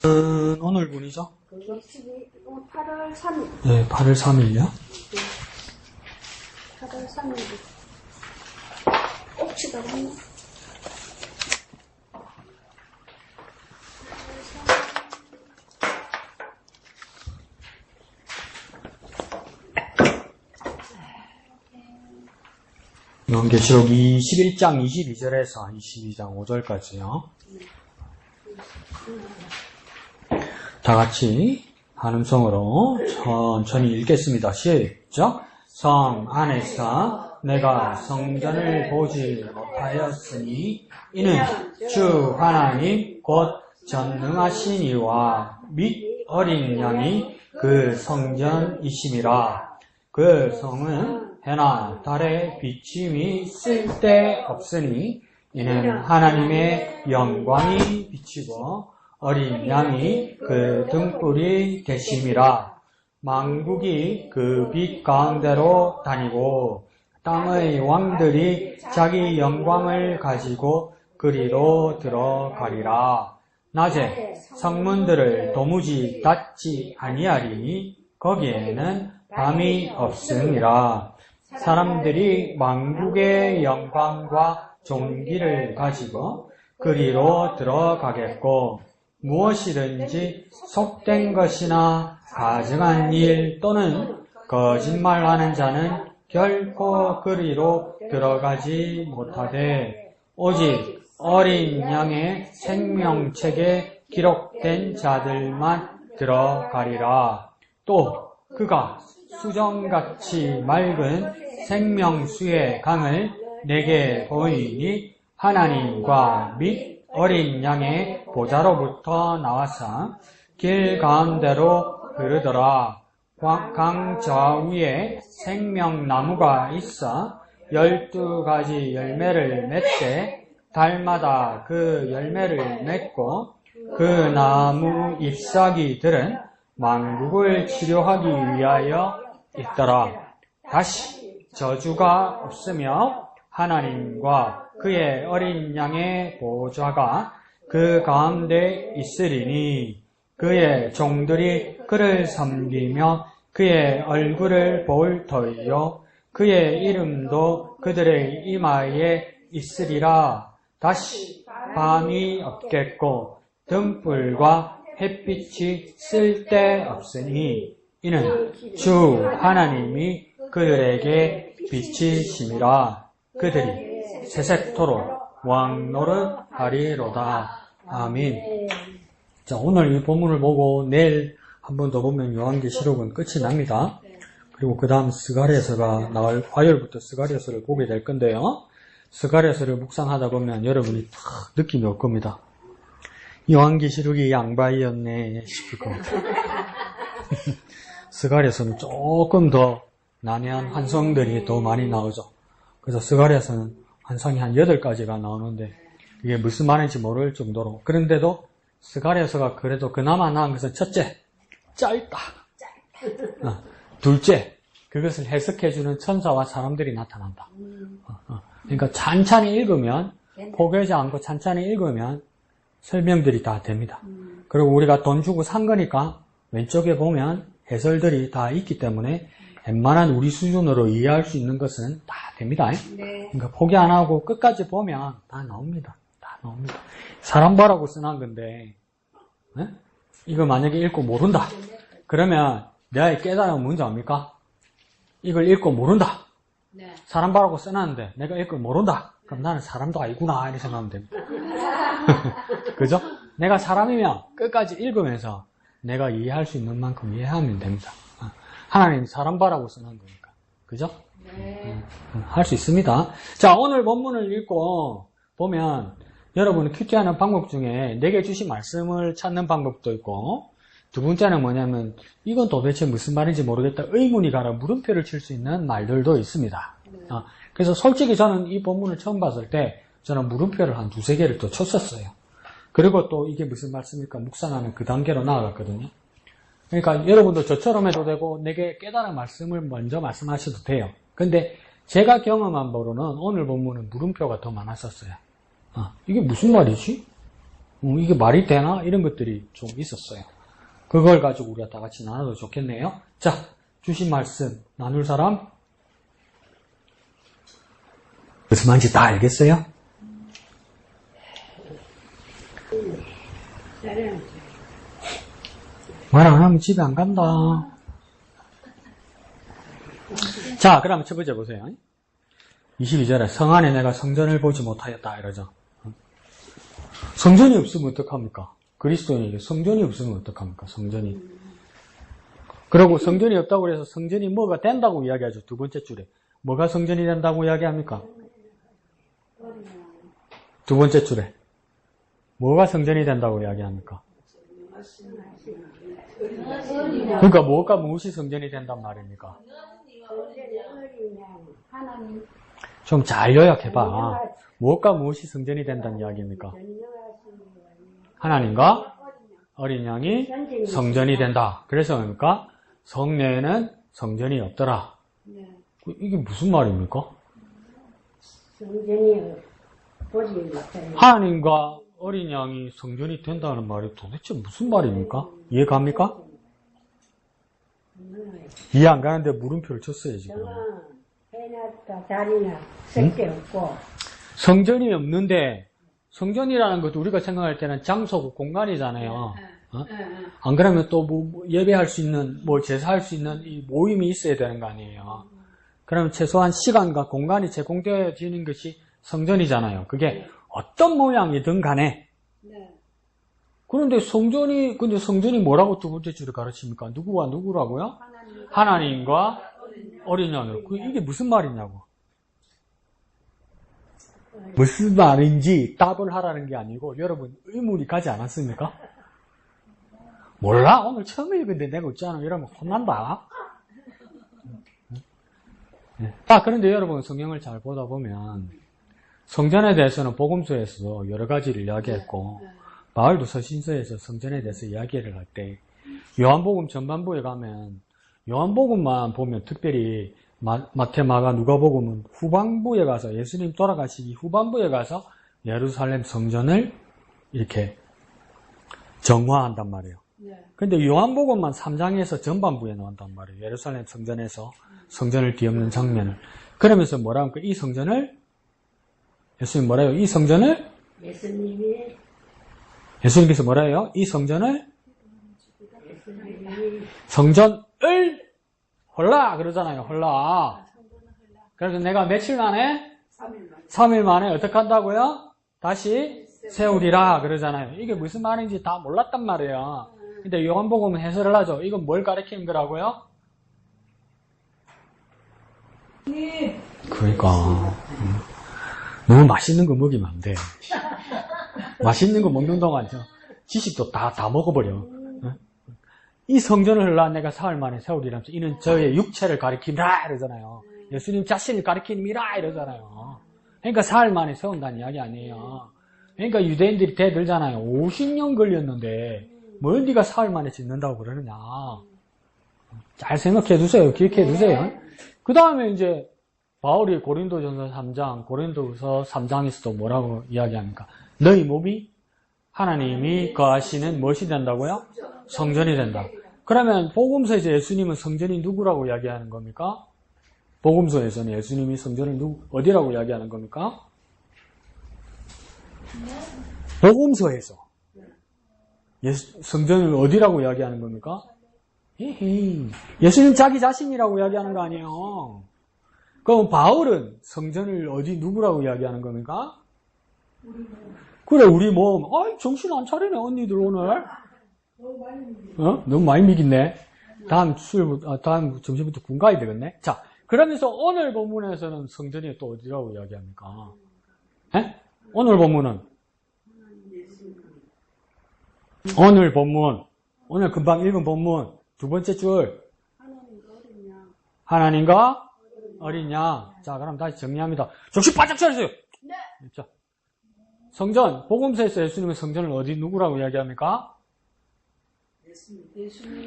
오늘 분이죠? 8월 3일. 네, 8월 3일요? 8월 3일. 옥치가 왔나? 요한계시록 21장 22절에서 22장 5절까지요. 다 같이 한음성으로 천천히 읽겠습니다. 시작. 성 안에서 내가 성전을 보지 못하였으니 이는 주 하나님 곧 전능하신 이와 및 어린 양이 그 성전이심이라. 그 성은 해나 달의 비침이 쓸데없으니 이는 하나님의 영광이 비치고 어린 양이 그 등불이 되심이라. 만국이 그 빛 가운데로 다니고 땅의 왕들이 자기 영광을 가지고 그리로 들어가리라. 낮에 성문들을 도무지 닫지 아니하리니 거기에는 밤이 없음이라. 사람들이 만국의 영광과 존귀를 가지고 그리로 들어가겠고 무엇이든지 속된 것이나 가증한 일 또는 거짓말하는 자는 결코 그리로 들어가지 못하되 오직 어린 양의 생명책에 기록된 자들만 들어가리라. 또 그가 수정같이 맑은 생명수의 강을 내게 보이니 하나님과 및 어린 양의 보좌로부터 나와서 길 가운데로 흐르더라. 강 좌우에 생명나무가 있어 12가지 열매를 맺되 달마다 그 열매를 맺고 그 나무 잎사귀들은 만국을 치료하기 위하여 있더라. 다시 저주가 없으며 하나님과 그의 어린 양의 보좌가 그 가운데 있으리니 그의 종들이 그를 섬기며 그의 얼굴을 볼 터이요 그의 이름도 그들의 이마에 있으리라. 다시 밤이 없겠고 등불과 햇빛이 쓸데없으니 이는 주 하나님이 그들에게 빛이심이라. 그들이 세세토록 왕노릇하리로다. 아멘. 자, 오늘 이 본문을 보고 내일 한 번 더 보면 요한계시록은 끝이 납니다. 그리고 그 다음 스가랴서가 나올 화요일부터 스가랴서를 보게 될 건데요. 스가랴서를 묵상하다 보면 여러분이 탁 느낌이 올 겁니다. 요한계시록이 양바이었네 싶을 겁니다. 스가랴서는 조금 더 난해한 환성들이 더 많이 나오죠. 그래서 스가랴서는 환상이 한 8가지가 나오는데 이게 무슨 말인지 모를 정도로. 그런데도 스가랴서가 그래도 그나마 나은 것은 첫째, 짧다. 둘째, 그것을 해석해주는 천사와 사람들이 나타난다. 그러니까 찬찬히 읽으면, 포기하지 않고 찬찬히 읽으면 설명들이 다 됩니다. 그리고 우리가 돈 주고 산 거니까 왼쪽에 보면 해설들이 다 있기 때문에 웬만한 우리 수준으로 이해할 수 있는 것은 다 됩니다. 네. 그러니까 포기 안 하고 끝까지 보면 다 나옵니다. 다 나옵니다. 사람 보라고 써놓은 건데, 네? 이거 만약에 읽고 모른다. 그러면 내가 깨달으면 뭔지 압니까? 이걸 읽고 모른다. 네. 사람 보라고 써놨는데 내가 읽고 모른다. 그럼 나는 사람도 아니구나 이렇게 생각하면 됩니다. 그죠? 내가 사람이면 끝까지 읽으면서 내가 이해할 수 있는 만큼 이해하면 됩니다. 하나님 사람 봐라고 써놓은 거니까. 그죠? 네. 할 수 있습니다. 자, 오늘 본문을 읽고 보면 여러분이 큐티하는 방법 중에 내게 주신 말씀을 찾는 방법도 있고 두 번째는 뭐냐면 이건 도대체 무슨 말인지 모르겠다. 의문이 가라 물음표를 칠 수 있는 말들도 있습니다. 네. 그래서 솔직히 저는 이 본문을 처음 봤을 때 저는 물음표를 한 2-3개를 또 쳤었어요. 그리고 또 이게 무슨 말씀일까 묵상하는 그 단계로 나아갔거든요. 그러니까 여러분도 저처럼 해도 되고 내게 깨달은 말씀을 먼저 말씀하셔도 돼요. 근데 제가 경험한 바로는 오늘 본문은 물음표가 더 많았었어요. 이게 무슨 말이지? 이게 말이 되나? 이런 것들이 좀 있었어요. 그걸 가지고 우리가 다 같이 나눠도 좋겠네요. 자, 주신 말씀 나눌 사람? 무슨 말인지 다 알겠어요? 말 안 하면 집에 안 간다. 자, 그럼 첫 번째 보세요. 22절에 성 안에 내가 성전을 보지 못하였다 이러죠. 성전이 없으면 어떡합니까? 그리스도인에게 성전이 없으면 어떡합니까? 성전이. 그리고 성전이 없다고 해서 성전이 뭐가 된다고 이야기하죠. 두 번째 줄에. 뭐가 성전이 된다고 이야기합니까? 두 번째 줄에. 뭐가 성전이 된다고 이야기합니까? 그러니까 뭐가 무엇이 성전이 된단 말입니까? 좀 잘 요약해봐. 무엇과 무엇이 성전이 된다는 이야기입니까? 하나님과 어린 양이 성전이 된다. 그래서 뭡니까? 성내에는 성전이 없더라. 이게 무슨 말입니까? 하나님과 어린 양이 성전이 된다는 말이 도대체 무슨 말입니까? 이해 갑니까? 이해 안 가는데 물음표를 쳤어요, 지금. 해놨다 자리나 쓸데없고 성전이 없는데, 성전이라는 것도 우리가 생각할 때는 장소고 공간이잖아요. 안 그러면 또 뭐 예배할 수 있는, 뭐 제사할 수 있는 이 모임이 있어야 되는 거 아니에요. 그러면 최소한 시간과 공간이 제공되어지는 것이 성전이잖아요. 그게 어떤 모양이든 간에. 그런데 성전이 뭐라고 두 번째 줄에 가르칩니까? 누구와 누구라고요? 하나님과 어린 양으로. 이게 무슨 말이냐고. 무슨 말인지 답을 하라는 게 아니고 여러분 의문이 가지 않았습니까? 몰라? 오늘 처음 읽은데 내가 어쩌나 이러면 혼난다. 그런데 여러분 성경을 잘 보다 보면 성전에 대해서는 복음서에서 여러 가지를 이야기했고 바울도 서신서에서 성전에 대해서 이야기를 할 때 요한복음 전반부에 가면 요한복음만 보면 특별히 마태, 마가, 누가복음은 후반부에 가서 예수님 돌아가시기 후반부에 가서 예루살렘 성전을 이렇게 정화한단 말이에요. 근데 요한복음만 3장에서 전반부에 나온단 말이에요. 예루살렘 성전에서 성전을 뒤엎는 장면을. 그러면서 뭐라 합니까? 이 성전을 예수님 뭐라 해요? 이 성전을 예수님께서 뭐라 해요? 이 성전을 성전을 홀라 그러잖아요. 홀라. 그래서 내가 며칠 만에 3일 만에 어떻게 한다고요? 다시 세우리라 그러잖아요. 이게 무슨 말인지 다 몰랐단 말이에요. 근데 요한복음은 해설을 하죠. 이건 뭘 가리키는 거라고요? 그러니까 너무 맛있는 거 먹이면 안 돼. 맛있는 거 먹는 동안 지식도 다 먹어버려. 이 성전을 흘러 내가 사흘 만에 세우리라면서 이는 저의 육체를 가리키라 이러잖아요. 예수님 자신을 가리키니라 이러잖아요. 그러니까 사흘 만에 세운다는 이야기 아니에요. 그러니까 유대인들이 대들잖아요. 50년 걸렸는데 뭘 네가 사흘 만에 짓는다고 그러느냐. 잘 생각해 두세요. 기억해 두세요. 그 다음에 이제 바울이 고린도전서 3장, 고린도서 3장에서도 뭐라고 이야기합니까? 너희 몸이 하나님이 거하시는 무엇이 된다고요? 성전이 된다. 그러면 복음서에서 예수님은 성전이 누구라고 이야기하는 겁니까? 복음서에서는 예수님이 성전을 어디라고 이야기하는 겁니까? 복음서에서 성전을 어디라고 이야기하는 겁니까? 예수님 자기 자신이라고 이야기하는 거 아니에요. 그럼 바울은 성전을 어디 누구라고 이야기하는 겁니까? 그래 우리 몸. 정신 안 차리네 언니들 오늘. 너무 많이 미겠네. 다음 점심부터 군 가야 되겠네. 자, 그러면서 오늘 본문에서는 성전이 또 어디라고 이야기합니까? 오늘 본문은 오늘 금방 읽은 본문 두 번째 줄 하나님과 어린 양. 자, 그럼 다시 정리합니다. 정신 바짝 차리세요. 네. 자, 성전 복음서에서 예수님의 성전을 어디 누구라고 이야기합니까?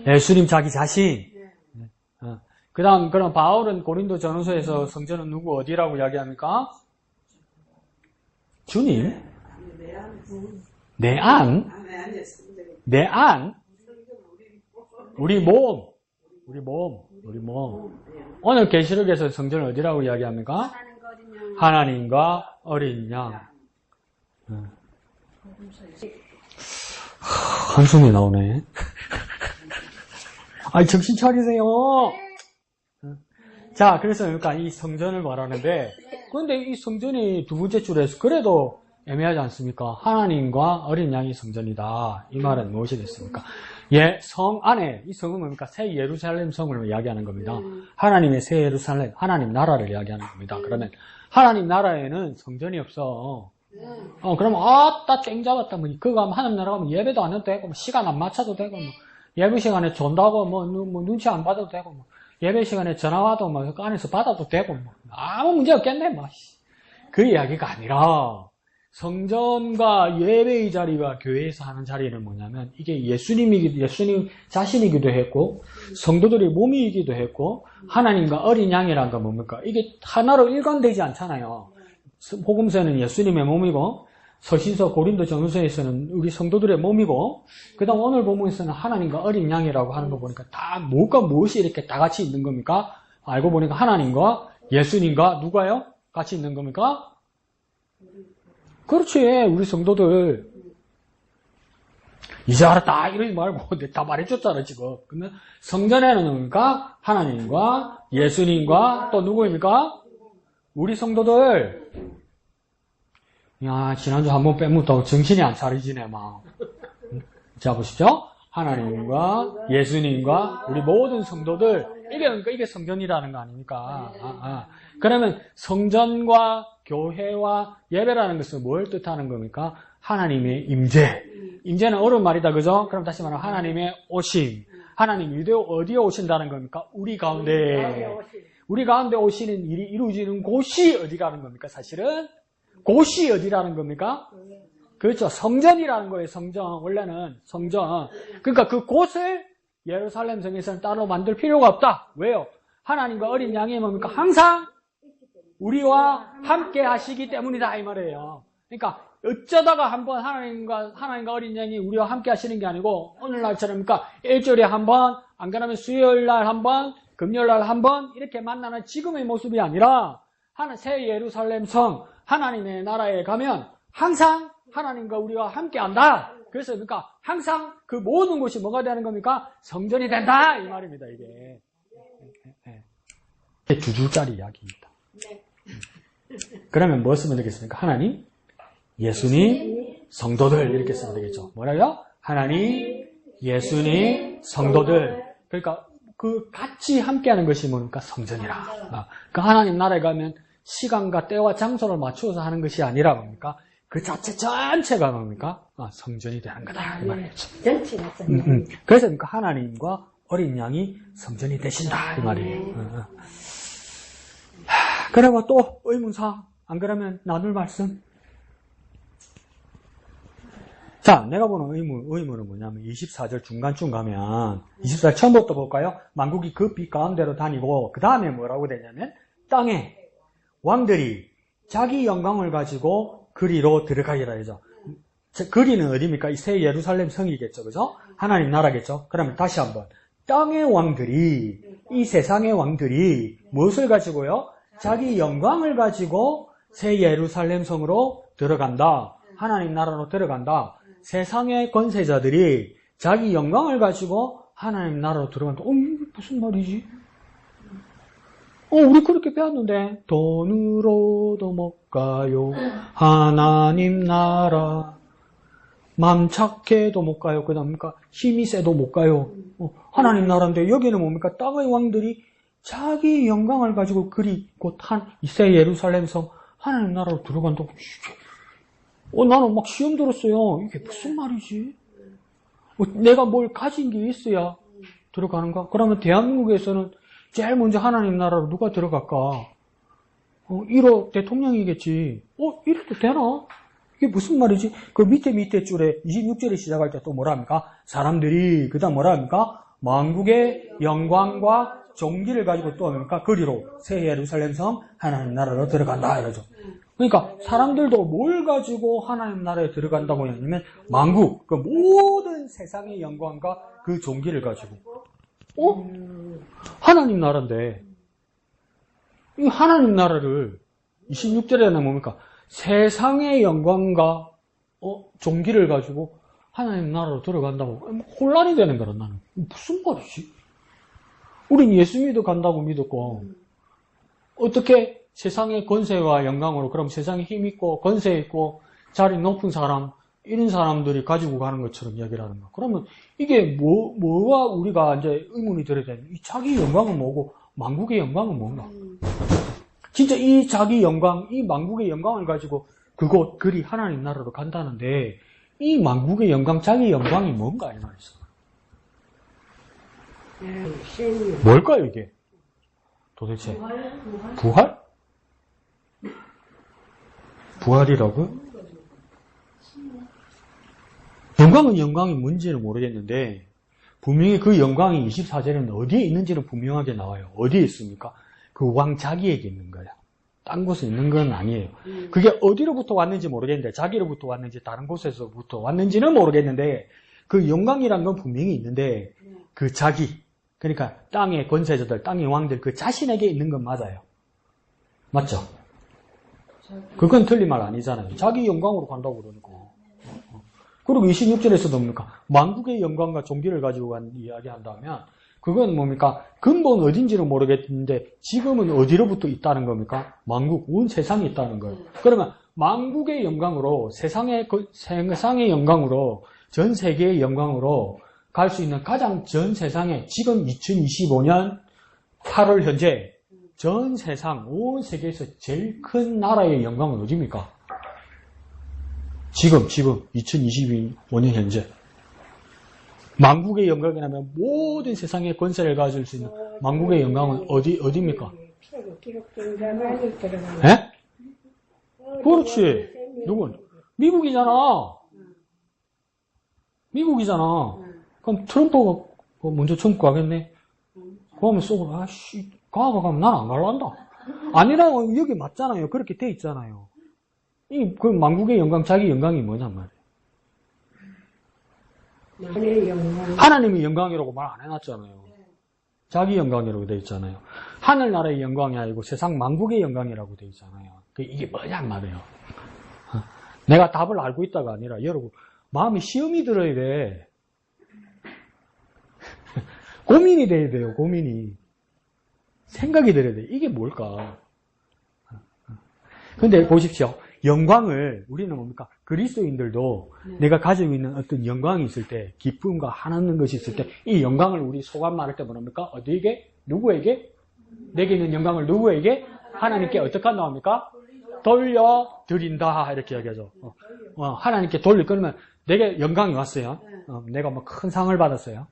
예수님 자기 자신. 네. 그다음 그럼 바울은 고린도 전후서에서 성전은 누구 어디라고 이야기합니까? 주님. 내 안, 우리 몸. 오늘 계시록에서 성전을 어디라고 이야기합니까? 하나님과 어린 양. 한숨이 나오네. 아이, 정신 차리세요. 자, 그래서 그러니까 이 성전을 말하는데, 그런데 이 성전이 두 번째 줄에서 그래도 애매하지 않습니까? 하나님과 어린 양이 성전이다. 이 말은 무엇이겠습니까? 예, 성 안에, 이 성은 뭡니까? 새 예루살렘 성을 이야기하는 겁니다. 하나님의 새 예루살렘, 하나님 나라를 이야기하는 겁니다. 그러면 하나님 나라에는 성전이 없어. 그러면 아따 땡 잡았다. 뭐 그거 하면 하나님 나라 가면 예배도 안 해도 되고, 뭐 시간 안 맞춰도 되고, 뭐 예배 시간에 존다고 뭐 눈치 안 받아도 되고, 뭐 예배 시간에 전화 와도 뭐 그 안에서 받아도 되고, 뭐 아무 문제 없겠네. 뭐 그 이야기가 아니라. 성전과 예배의 자리와 교회에서 하는 자리는 뭐냐면 이게 예수님 자신이기도 했고 성도들의 몸이기도 했고 하나님과 어린 양이란 건 뭡니까? 이게 하나로 일관되지 않잖아요. 복음서에는 예수님의 몸이고 서신서 고린도 전후서에서는 우리 성도들의 몸이고 그 다음 오늘 본문에서는 하나님과 어린 양이라고 하는 거 보니까 다 무엇과 무엇이 이렇게 다 같이 있는 겁니까? 알고 보니까 하나님과 예수님과 누가요? 같이 있는 겁니까? 그렇지, 우리 성도들. 이제 알았다, 이러지 말고, 다 말해줬잖아, 지금. 그러면 성전에는 뭡니까? 하나님과 예수님과 또 누구입니까? 우리 성도들. 야, 지난주 한번 빼먹었다고 정신이 안 차리지네, 막. 자, 보시죠. 하나님과 예수님과 우리 모든 성도들. 이게 성전이라는 거 아닙니까? 그러면 성전과 교회와 예배라는 것은 뭘 뜻하는 겁니까? 하나님의 임재. 임재는 어려운 말이다, 그죠? 그럼 다시 말하면 하나님의 오심. 하나님 어디에 오신다는 겁니까? 우리 가운데. 우리 가운데 오시는 일이 이루어지는 곳이 어디라는 겁니까? 사실은 곳이 어디라는 겁니까? 그렇죠. 성전이라는 거예요. 성전. 원래는 성전. 그러니까 그 곳을 예루살렘 성에서는 따로 만들 필요가 없다. 왜요? 하나님과 어린 양이 뭡니까? 항상 우리와 함께 하시기 때문이다 이 말이에요. 그러니까 어쩌다가 한번 하나님과 어린 양이 우리와 함께 하시는 게 아니고 오늘날처럼 그러니까 일주일에 한 번, 안 그러면 수요일날 한 번, 금요일날 한 번 이렇게 만나는 지금의 모습이 아니라 새 예루살렘 성 하나님의 나라에 가면 항상 하나님과 우리와 함께 한다. 그래서 그러니까 항상 그 모든 곳이 뭐가 되는 겁니까? 성전이 된다 이 말입니다. 이게 두 줄짜리 이야기입니다. 그러면 뭐 쓰면 되겠습니까? 하나님, 예수님, 성도들 이렇게 쓰면 되겠죠. 뭐라고요? 하나님, 예수님, 성도들. 그러니까 그 같이 함께하는 것이 뭡니까? 성전이라. 그 하나님 나라에 가면 시간과 때와 장소를 맞추어서 하는 것이 아니라 뭡니까? 그 자체 전체가 뭡니까? 성전이 되는 거다 이 말이죠. 전체가 그래서 그러니까 하나님과 어린 양이 성전이 되신다 이 말이에요. 그리고 또 의문사 안 그러면 나눌 말씀. 자, 내가 보는 의문은 뭐냐면 24절 중간쯤 가면 24절 처음부터 볼까요? 만국이 그 빛 가운데로 다니고 그 다음에 뭐라고 되냐면 땅에 왕들이 자기 영광을 가지고 그리로 들어가기라 하죠. 그리는 어디입니까? 이 새 예루살렘 성이겠죠. 그죠? 하나님 나라겠죠. 그러면 다시 한번 땅의 왕들이 이 세상의 왕들이 무엇을 가지고요? 자기 영광을 가지고 새 예루살렘 성으로 들어간다. 하나님 나라로 들어간다. 세상의 권세자들이 자기 영광을 가지고 하나님 나라로 들어간다. 이게 무슨 말이지? 우리 그렇게 배웠는데 돈으로도 못 가요. 하나님 나라. 맘 착해도 못 가요. 그다음에 힘이 세도 못 가요. 하나님 나라인데 여기는 뭡니까? 땅의 왕들이 자기 영광을 가지고 그리 곧 새 예루살렘 성 하나님 나라로 들어간다고. 나는 막 시험 들었어요. 이게 무슨 말이지? 내가 뭘 가진 게 있어야 들어가는가? 그러면 대한민국에서는 제일 먼저 하나님 나라로 누가 들어갈까? 1호 대통령이겠지. 이래도 되나? 이게 무슨 말이지? 그 밑에 줄에 26절에 시작할 때 또 뭐라 합니까? 사람들이 그 다음 뭐라 합니까? 만국의 영광과 종기를 가지고 또 뭡니까? 그리로 새 예루살렘 성 하나님 나라로 들어간다 이러죠. 그러니까 사람들도 뭘 가지고 하나님 나라에 들어간다고 하냐면 만국, 그 모든 세상의 영광과 그 종기를 가지고. 하나님 나라인데 이 하나님 나라를 26절에는 뭡니까? 세상의 영광과 종기를 가지고 하나님 나라로 들어간다고 혼란이 되는 거라 나는. 무슨 말이지? 우린 예수 믿어 간다고 믿었고 어떻게 세상의 권세와 영광으로 그럼 세상에 힘 있고 권세 있고 자리 높은 사람 이런 사람들이 가지고 가는 것처럼 이야기를 하는 거야. 그러면 이게 뭐가 우리가 이제 의문이 들어야 되는 이 자기 영광은 뭐고 만국의 영광은 뭔가? 진짜 이 자기 영광, 이 만국의 영광을 가지고 그곳 그리 하나님 나라로 간다는데 이 만국의 영광, 자기 영광이 뭔가 이 말이죠. 뭘까요 이게? 도대체 부활? 부활이라고? 영광은 영광이 뭔지는 모르겠는데 분명히 그 영광이 24절에는 어디에 있는지는 분명하게 나와요. 어디에 있습니까? 그 왕 자기에게 있는 거야. 딴 곳에 있는 건 아니에요. 그게 어디로부터 왔는지 모르겠는데 자기로부터 왔는지 다른 곳에서부터 왔는지는 모르겠는데 그 영광이란 건 분명히 있는데 그 자기 그러니까 땅의 권세자들, 땅의 왕들 그 자신에게 있는 건 맞아요. 맞죠? 그건 틀린 말 아니잖아요. 자기 영광으로 간다고 그러니까. 그리고 26절에서도 뭡니까? 만국의 영광과 종기를 가지고 간 이야기 한다면 그건 뭡니까? 근본 어딘지는 모르겠는데 지금은 어디로부터 있다는 겁니까? 만국, 온 세상에 있다는 거예요. 그러면 만국의 영광으로 세상의 영광으로 전 세계의 영광으로 갈 수 있는 가장 전 세상에 지금 2025년 8월 현재 전 세상 온 세계에서 제일 큰 나라의 영광은 어디입니까? 지금 2025년 현재 만국의 영광이라면 모든 세상의 권세를 가질 수 있는 만국의 영광은 어디입니까? 예? 그렇지. 누군? 미국이잖아. 그럼 트럼프가 먼저 천국 가겠네? 그러면 쏘고, 아씨, 가면 난 안 갈란다. 아니라고 여기 맞잖아요. 그렇게 돼 있잖아요. 그 만국의 영광, 자기 영광이 뭐냔 말이에요. 하나님의 영광이라고 말 안 해놨잖아요. 자기 영광이라고 돼 있잖아요. 하늘나라의 영광이 아니고 세상 만국의 영광이라고 돼 있잖아요. 이게 뭐냔 말이에요. 내가 답을 알고 있다가 아니라 여러분 마음에 시험이 들어야 돼. 고민이 돼야 돼요. 고민이. 생각이 들어야 돼. 이게 뭘까? 근데 보십시오. 영광을 우리는 뭡니까? 그리스도인들도 내가 가지고 있는 어떤 영광이 있을 때 기쁨과 한없는 것이 있을 때 이 영광을 우리 소감 말할 때 뭡니까? 어디에게? 누구에게? 내게 있는 영광을 누구에게? 하나님께 어떻게 한다고 합니까? 돌려드린다 이렇게 이야기하죠. 하나님께 그러면 내게 영광이 왔어요. 내가 뭐 큰 상을 받았어요.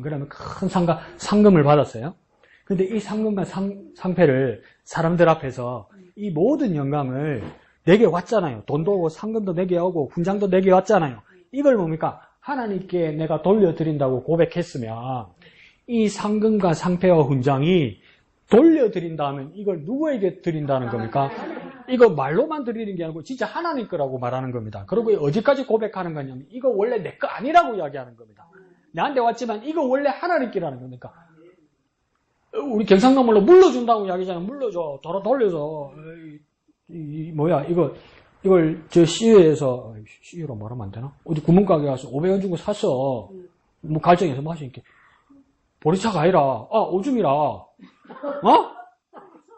그러면 큰 상금을 받았어요. 근데 이 상금과 상패를 사람들 앞에서 이 모든 영광을 내게 왔잖아요. 돈도 오고 상금도 내게 오고 훈장도 내게 왔잖아요. 이걸 뭡니까? 하나님께 내가 돌려드린다고 고백했으면 이 상금과 상패와 훈장이 돌려드린다면 이걸 누구에게 드린다는 겁니까? 이거 말로만 드리는 게 아니고 진짜 하나님 거라고 말하는 겁니다. 그리고 어디까지 고백하는 거냐면 이거 원래 내 거 아니라고 이야기하는 겁니다. 나한테 왔지만 이거 원래 하나님 거라는 겁니까? 우리 경상도말로 물러준다고 이야기하잖아요. 물러줘. 돌려줘. 이걸 저 시외에서 시외로 말하면 안 되나? 어디 구멍가게 가서 500원 주고 샀어. 뭐 갈정에서 마시니까 보리차가 아니라 오줌이라.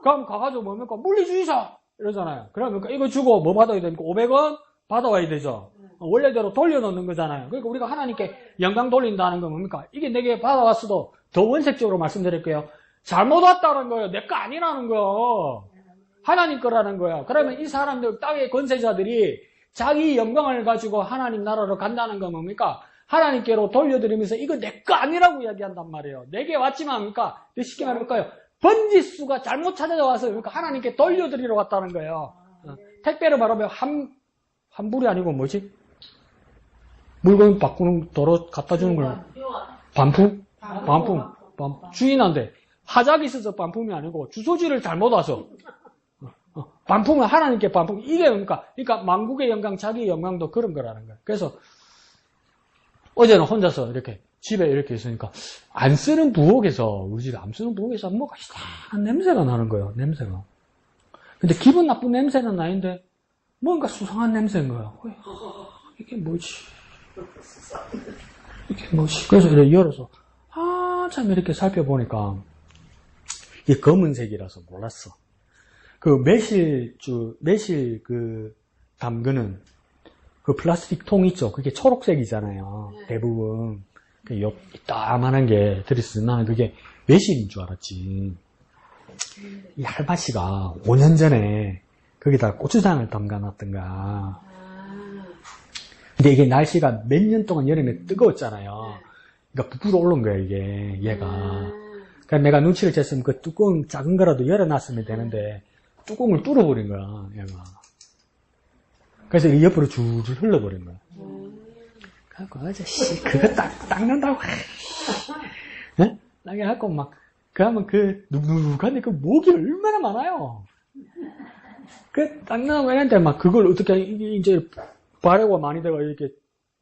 그럼 가가지고 뭡니까? 물리주의자 이러잖아요. 그러면 이거 주고 뭐 받아야 됩니까? 500원 받아와야 되죠. 원래대로 돌려놓는 거잖아요. 그러니까 우리가 하나님께 영광 돌린다는 건 뭡니까? 이게 내게 받아왔어도 더 원색적으로 말씀드릴게요. 잘못 왔다는 거예요. 내 거 아니라는 거. 하나님 거라는 거야. 그러면 이 사람들, 땅의 권세자들이 자기 영광을 가지고 하나님 나라로 간다는 건 뭡니까? 하나님께로 돌려드리면서 이거 내 거 아니라고 이야기한단 말이에요. 내게 왔지만 뭡니까? 쉽게 말할까요? 번지수가 잘못 찾아와서 그러니까 하나님께 돌려드리러 왔다는 거예요. 택배로 말하면 환불이 아니고 뭐지? 물건 바꾸는 도로 갖다 주는 걸 반품. 주인한테 하작이 있어서 반품이 아니고 주소지를 잘못 와서 반품은 하나님께 반품. 이게 그러니까 만국의 영광, 자기의 영광도 그런 거라는 거예요. 그래서 어제는 혼자서 이렇게 집에 이렇게 있으니까 안 쓰는 부엌에서 우리 집에 안 쓰는 부엌에서 뭐가 이상한 냄새가 나는 거예요. 냄새가. 근데 기분 나쁜 냄새는 아닌데 뭔가 수상한 냄새인 거예요. 이게 뭐지? 이게 뭐지? 그래서 이렇게 열어서 참 이렇게 살펴보니까 이게 검은색이라서 몰랐어. 그 매실 그 담그는 그 플라스틱 통 있죠. 그게 초록색이잖아요. 대부분. 이따만한 게 들었어. 나는 그게 매실인 줄 알았지. 이 할바씨가 5년 전에 거기다 고추장을 담가놨던가. 근데 이게 날씨가 몇 년 동안 여름에 뜨거웠잖아요. 그러니까 부풀어 오른 거야, 이게, 얘가. 그러니까 내가 눈치를 챘으면 그 뚜껑 작은 거라도 열어놨으면 되는데, 뚜껑을 뚫어버린 거야, 얘가. 그래서 이 옆으로 줄줄 흘러버린 거야. 그래갖고, 아저씨, 그거 닦는다고. 예? 그래갖고 막, 그러면 그, 눅눅한데 그 목이 얼마나 많아요. 그, 닦는다고 했는데 막 그걸 어떻게, 이제, 발효가 많이 돼가 이렇게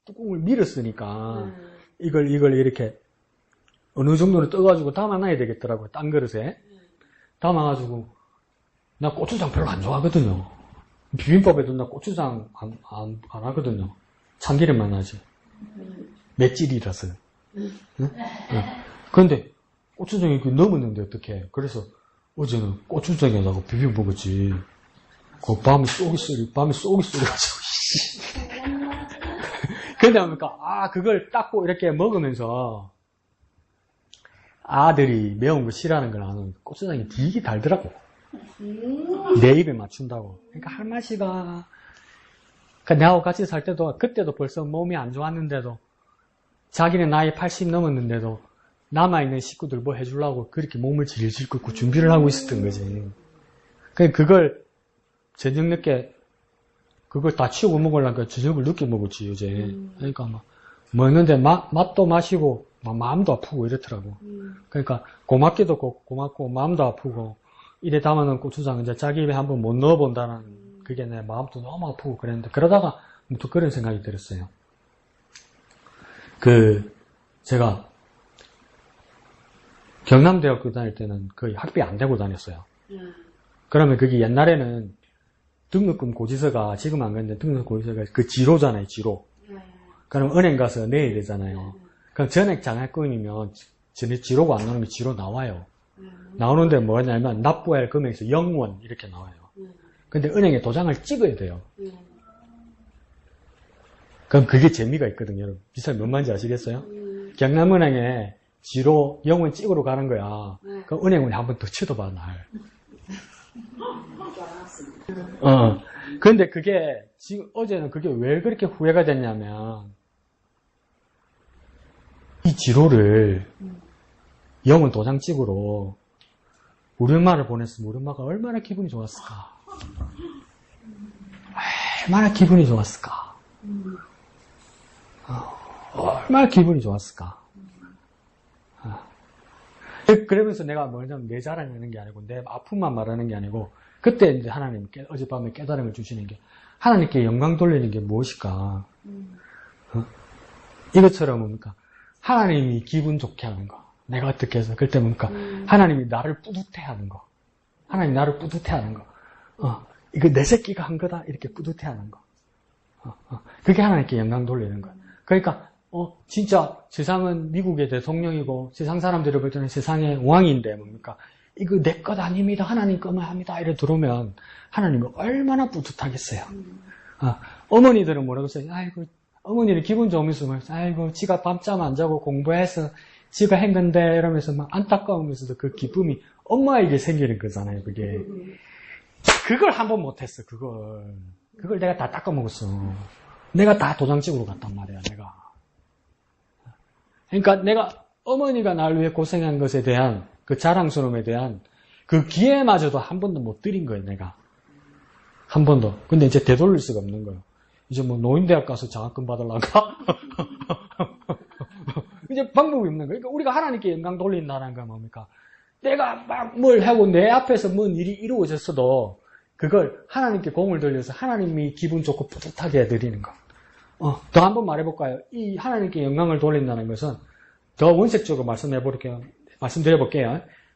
뚜껑을 밀었으니까, 이걸 이렇게, 어느 정도는 떠가지고 담아놔야 되겠더라고요. 딴 그릇에. 담아가지고, 나 고추장 별로 안 좋아하거든요. 비빔밥에도 나 고추장 안 하거든요. 참기름만 하지. 맷질이라서. 응? 그런데 고추장이 이렇게 넘었는데 어떡해. 그래서 어제는 고추장에다가 비벼 먹었지. 그 밤에 쏘기 소리가지고. 근데 뭡니까? 그걸 닦고 이렇게 먹으면서 아들이 매운 거 싫어하는 걸 아는 고추장이 되게 달더라고. 내 입에 맞춘다고. 그러니까 할머니가 내하고 같이 살 때도 그때도 벌써 몸이 안 좋았는데도 자기는 나이 80 넘었는데도 남아있는 식구들 뭐 해주려고 그렇게 몸을 질질 끓고 준비를 하고 있었던 거지. 그걸 저녁 늦게 그걸 다 치우고 먹으려니까 저녁을 늦게 먹었지 요새. 그러니까 막 먹는데 맛도 마시고 마음도 아프고 이렇더라고. 그러니까 고맙기도 고맙고 마음도 아프고 이래 담아놓은 고추장 이제 자기 입에 한번 못 넣어본다는 그게 내 마음도 너무 아프고 그랬는데 그러다가 또 그런 생각이 들었어요. 제가 경남대학교 다닐 때는 거의 학비 안 내고 다녔어요. 그러면 그게 옛날에는 등록금 고지서가 지금 안 그런데 등록금 고지서가 그 지로잖아요, 지로. 그럼 은행 가서 내야 되잖아요. 그럼 전액 장학금이면 지로가 안 나오는 게 지로 나와요. 나오는데 뭐냐면 납부할 금액에서 0원 이렇게 나와요. 근데 은행에 도장을 찍어야 돼요. 그럼 그게 재미가 있거든요. 여러분. 비싸면 몇 만지 아시겠어요? 경남은행에 지로 0원 찍으러 가는 거야. 그럼 은행은 한번 더 쳐다봐, 날. 근데 그게 지금 어제는 그게 왜 그렇게 후회가 됐냐면 이 지로를 0원 도장 찍으러 우리 엄마를 보냈으면 우리 엄마가 얼마나 기분이 좋았을까. 얼마나 기분이 좋았을까. 얼마나 기분이 좋았을까. 그러면서 내가 뭐냐면 내 자랑하는 게 아니고 내 아픔만 말하는 게 아니고 그때 이제 하나님 어젯밤에 깨달음을 주시는 게 하나님께 영광 돌리는 게 무엇일까. 이것처럼 뭡니까? 하나님이 기분 좋게 하는 거. 내가 어떻게 해서 그때 뭡니까? 하나님이 나를 뿌듯해 하는 거. 하나님이 나를 뿌듯해 하는 거. 이거 내 새끼가 한 거다. 이렇게 뿌듯해 하는 거. 그게 하나님께 영광 돌리는 거야. 그러니까 진짜 세상은 미국의 대통령이고 세상 사람들이 볼 때는 세상의 왕인데 뭡니까? 이거 내 것 아닙니다. 하나님 것만 합니다. 이래 들어오면 하나님은 얼마나 뿌듯하겠어요. 어머니들은 뭐라고 써요? 아이고 어머니는 기분 좋으면서 아이고 지가 밤잠 안 자고 공부해서 지가 한 건데 이러면서 막 안타까우면서도 그 기쁨이 엄마에게 생기는 거잖아요. 그걸 한 번 못했어. 그걸 내가 다 닦아먹었어. 내가 다 도장찍으러 갔단 말이야. 그러니까 내가 어머니가 날 위해 고생한 것에 대한 그 자랑스러움에 대한 그 기회마저도 한 번도 못 드린 거예요. 내가 한 번도. 근데 이제 되돌릴 수가 없는 거예요. 이제 뭐 노인대학 가서 장학금 받으려가? 이제 방법이 없는 거예요. 그러니까 우리가 하나님께 영광 돌린다는 건 뭡니까? 내가 막 뭘 하고 내 앞에서 뭔 일이 이루어졌어도 그걸 하나님께 공을 돌려서 하나님이 기분 좋고 뿌듯하게 해드리는 것. 더 한번 말해볼까요? 이 하나님께 영광을 돌린다는 것은 더 원색적으로 말씀드려볼게요.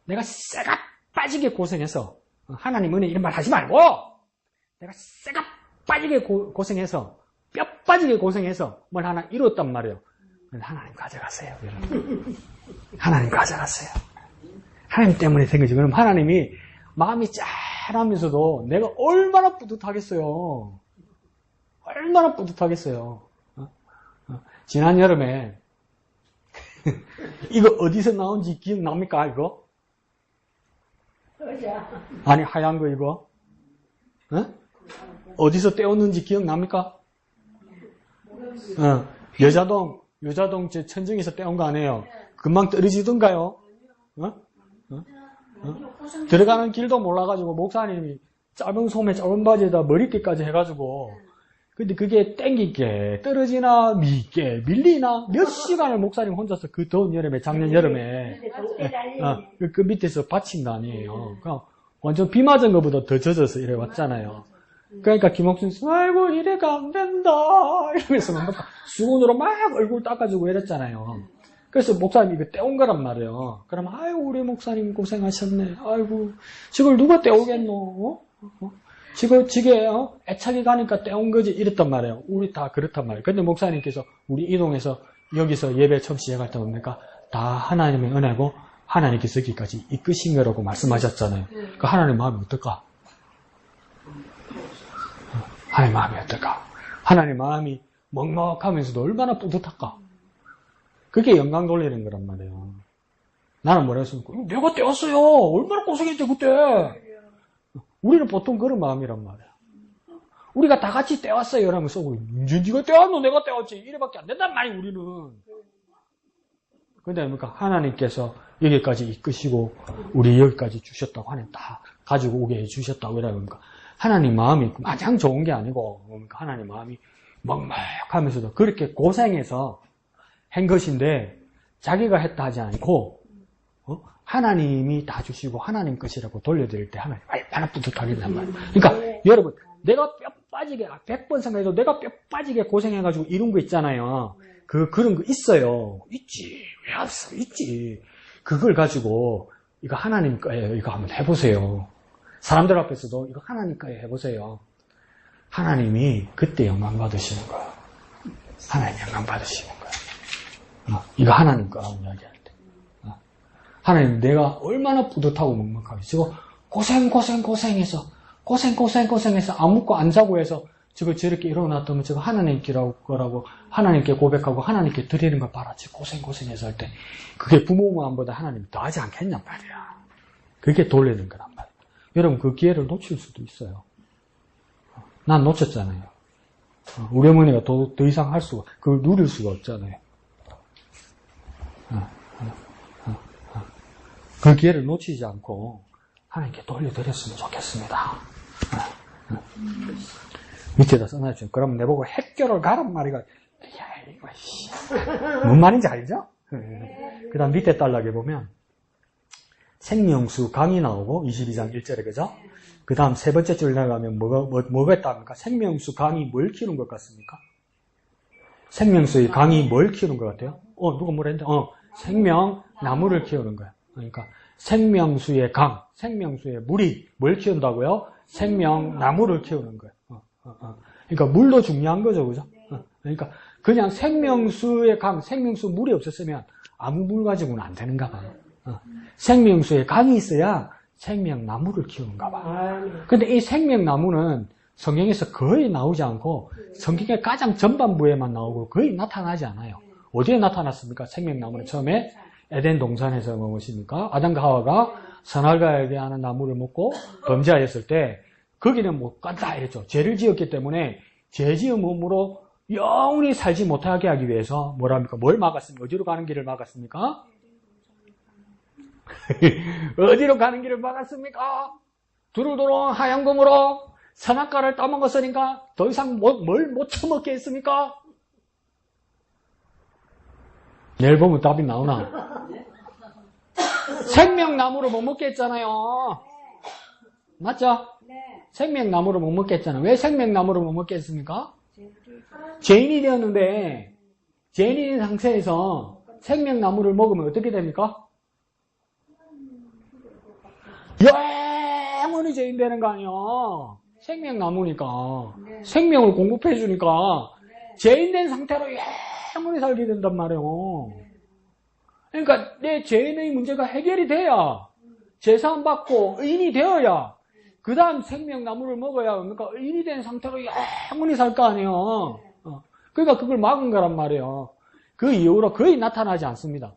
내가 쇠가 빠지게 고생해서 하나님 은혜 이런 말 하지 말고 내가 쇠가 빠지게 고생해서 뼈 빠지게 고생해서 뭘 하나 이뤘단 말이에요. 하나님 가져가세요. 여러분. 하나님 가져가세요. 하나님 때문에 된 거지. 그럼 하나님이 마음이 짠하면서도 내가 얼마나 뿌듯하겠어요. 얼마나 뿌듯하겠어요. 지난 여름에 이거 어디서 나온지 기억납니까? 이거? 아니 하얀 거 이거? 어디서 떼었는지 기억납니까? 여자동 제 천정에서 떼온 거 아니에요? 금방 떨어지던가요? 들어가는 길도 몰라가지고 목사님이 짧은 소매 짧은 바지에다 머리끼까지 해가지고 근데 그게 땡기게 떨어지나 미게 밀리나 몇 시간을 목사님 혼자서 그 더운 여름에 작년 여름에 그 밑에서 받친 거 아니에요. 그냥 완전 비 맞은 것보다 더 젖어서 이래 왔잖아요. 그러니까 김옥순 씨 아이고 이래가 안 된다 이러면서 막 수건으로 막 얼굴 닦아주고 이랬잖아요. 그래서 목사님이 이거 떼온 거란 말이에요. 그럼 아이고 우리 목사님 고생하셨네. 아이고 저걸 누가 떼오겠노? 지게 애착이 가니까 떼온 거지 이랬단 말이에요. 우리 다 그렇단 말이에요. 근데 목사님께서 우리 이동해서 여기서 예배 처음 시작할 때 뭡니까? 다 하나님의 은혜고 하나님께서 여기까지 이끄신 거라고 말씀하셨잖아요. 그 하나님 마음이 어떨까? 하나님 마음이 어떨까? 하나님 마음이 먹먹하면서도 얼마나 뿌듯할까? 그게 영광 돌리는 거란 말이에요. 나는 뭐라 했습니까? 내가 떼었어요. 얼마나 고생했지 그때. 우리는 보통 그런 마음이란 말이야. 우리가 다 같이 떼왔어요. 이러면서 이제 네가 떼왔노 내가 떼왔지. 이래밖에 안 된단 말이야 우리는. 근데 뭡니까? 하나님께서 여기까지 이끄시고 우리 여기까지 주셨다고 하나님 다 가지고 오게 해주셨다고 이러니까 하나님 마음이 마냥 좋은 게 아니고 뭡니까? 하나님 마음이 먹먹하면서도 그렇게 고생해서 한 것인데 자기가 했다 하지 않고 하나님이 다 주시고 하나님 것이라고 돌려드릴 때 하나님 얼마나 뿌듯하겠단 말이에요. 그러니까 여러분 내가 뼈 빠지게 100번 생각해도 내가 뼈 빠지게 고생해가지고 이룬 거 있잖아요. 그런 거 있어요. 있지. 왜 없어? 있지. 그걸 가지고 이거 하나님 거예요. 이거 한번 해보세요. 사람들 앞에서도 이거 하나님 거예요. 해보세요. 하나님이 그때 영광 받으시는 거예요. 하나님 영광 받으시는 거예요. 이거 하나님 거라고 이야기할 때. 하나님 내가 얼마나 뿌듯하고 먹먹하고 지금 고생해서 안 먹고 안 자고 해서 저렇게 일어났다면 저거 하나님께 거라고 하나님께 고백하고 하나님께 드리는 걸 봐라. 고생해서 할 때 그게 부모 마음보다 하나님이 더 하지 않겠냔 말이야. 그게 돌리는 거란 말이야. 여러분 그 기회를 놓칠 수도 있어요. 난 놓쳤잖아요. 우리 어머니가 더 이상 그걸 누릴 수가 없잖아요. 그 기회를 놓치지 않고 하나님께 돌려드렸으면 좋겠습니다. 밑에다 써놔주죠. 그럼 내보고 핵교를 가란 말이가, 뭔 말인지 알죠? 그 다음 밑에 단락에 보면, 생명수 강이 나오고, 22장 1절에, 그죠? 그 다음 세 번째 줄 나가면 뭐가 있답니까? 생명수 강이 뭘 키우는 것 같습니까? 생명수의 강이 뭘 키우는 것 같아요? 누가 뭐라 했는데? 생명나무를 키우는 거야. 그러니까, 생명수의 강, 생명수의 물이 뭘 키운다고요? 생명나무를 키우는 거예요. 그러니까 물도 중요한 거죠, 그죠? 그러니까 그냥 생명수의 강, 생명수 물이 없었으면 아무 물 가지고는 안 되는가 봐요. 생명수의 강이 있어야 생명나무를 키우는가 봐요. 근데 이 생명나무는 성경에서 거의 나오지 않고 성경의 가장 전반부에만 나오고 거의 나타나지 않아요. 어디에 나타났습니까? 생명나무는 처음에 에덴 동산에서 무엇입니까? 아담과 하와가 선악과 알게 하는 나무를 먹고 범죄하였을 때 거기는 못 간다 이랬죠. 죄를 지었기 때문에 죄 지은 몸으로 영원히 살지 못하게 하기 위해서 뭐랍니까? 뭘 막았습니까? 어디로 가는 길을 막았습니까? 어디로 가는 길을 막았습니까? 두루두루 하얀 검으로 선악과를 따먹었으니까 더 이상 뭘 못 처먹게 했습니까? 내일 보면 답이 나오나? 생명나무를 못 먹게 했잖아요. 맞죠? 네. 생명나무를 못 먹겠잖아. 왜 생명나무를 못 먹겠습니까? 죄인이 되었는데, 죄인인 상태에서 생명나무를 먹으면 어떻게 됩니까? 영원히 죄인 되는 거 아니야. 생명나무니까. 생명을 공급해주니까, 죄인 된 상태로 영원히 살게 된단 말이에요. 그러니까 내 죄인의 문제가 해결이 돼야, 제사함 받고 의인이 되어야, 그 다음 생명나무를 먹어야, 그러니까 의인이 된 상태로 영원히 살 거 아니에요. 그러니까 그걸 막은 거란 말이에요. 그 이후로 거의 나타나지 않습니다.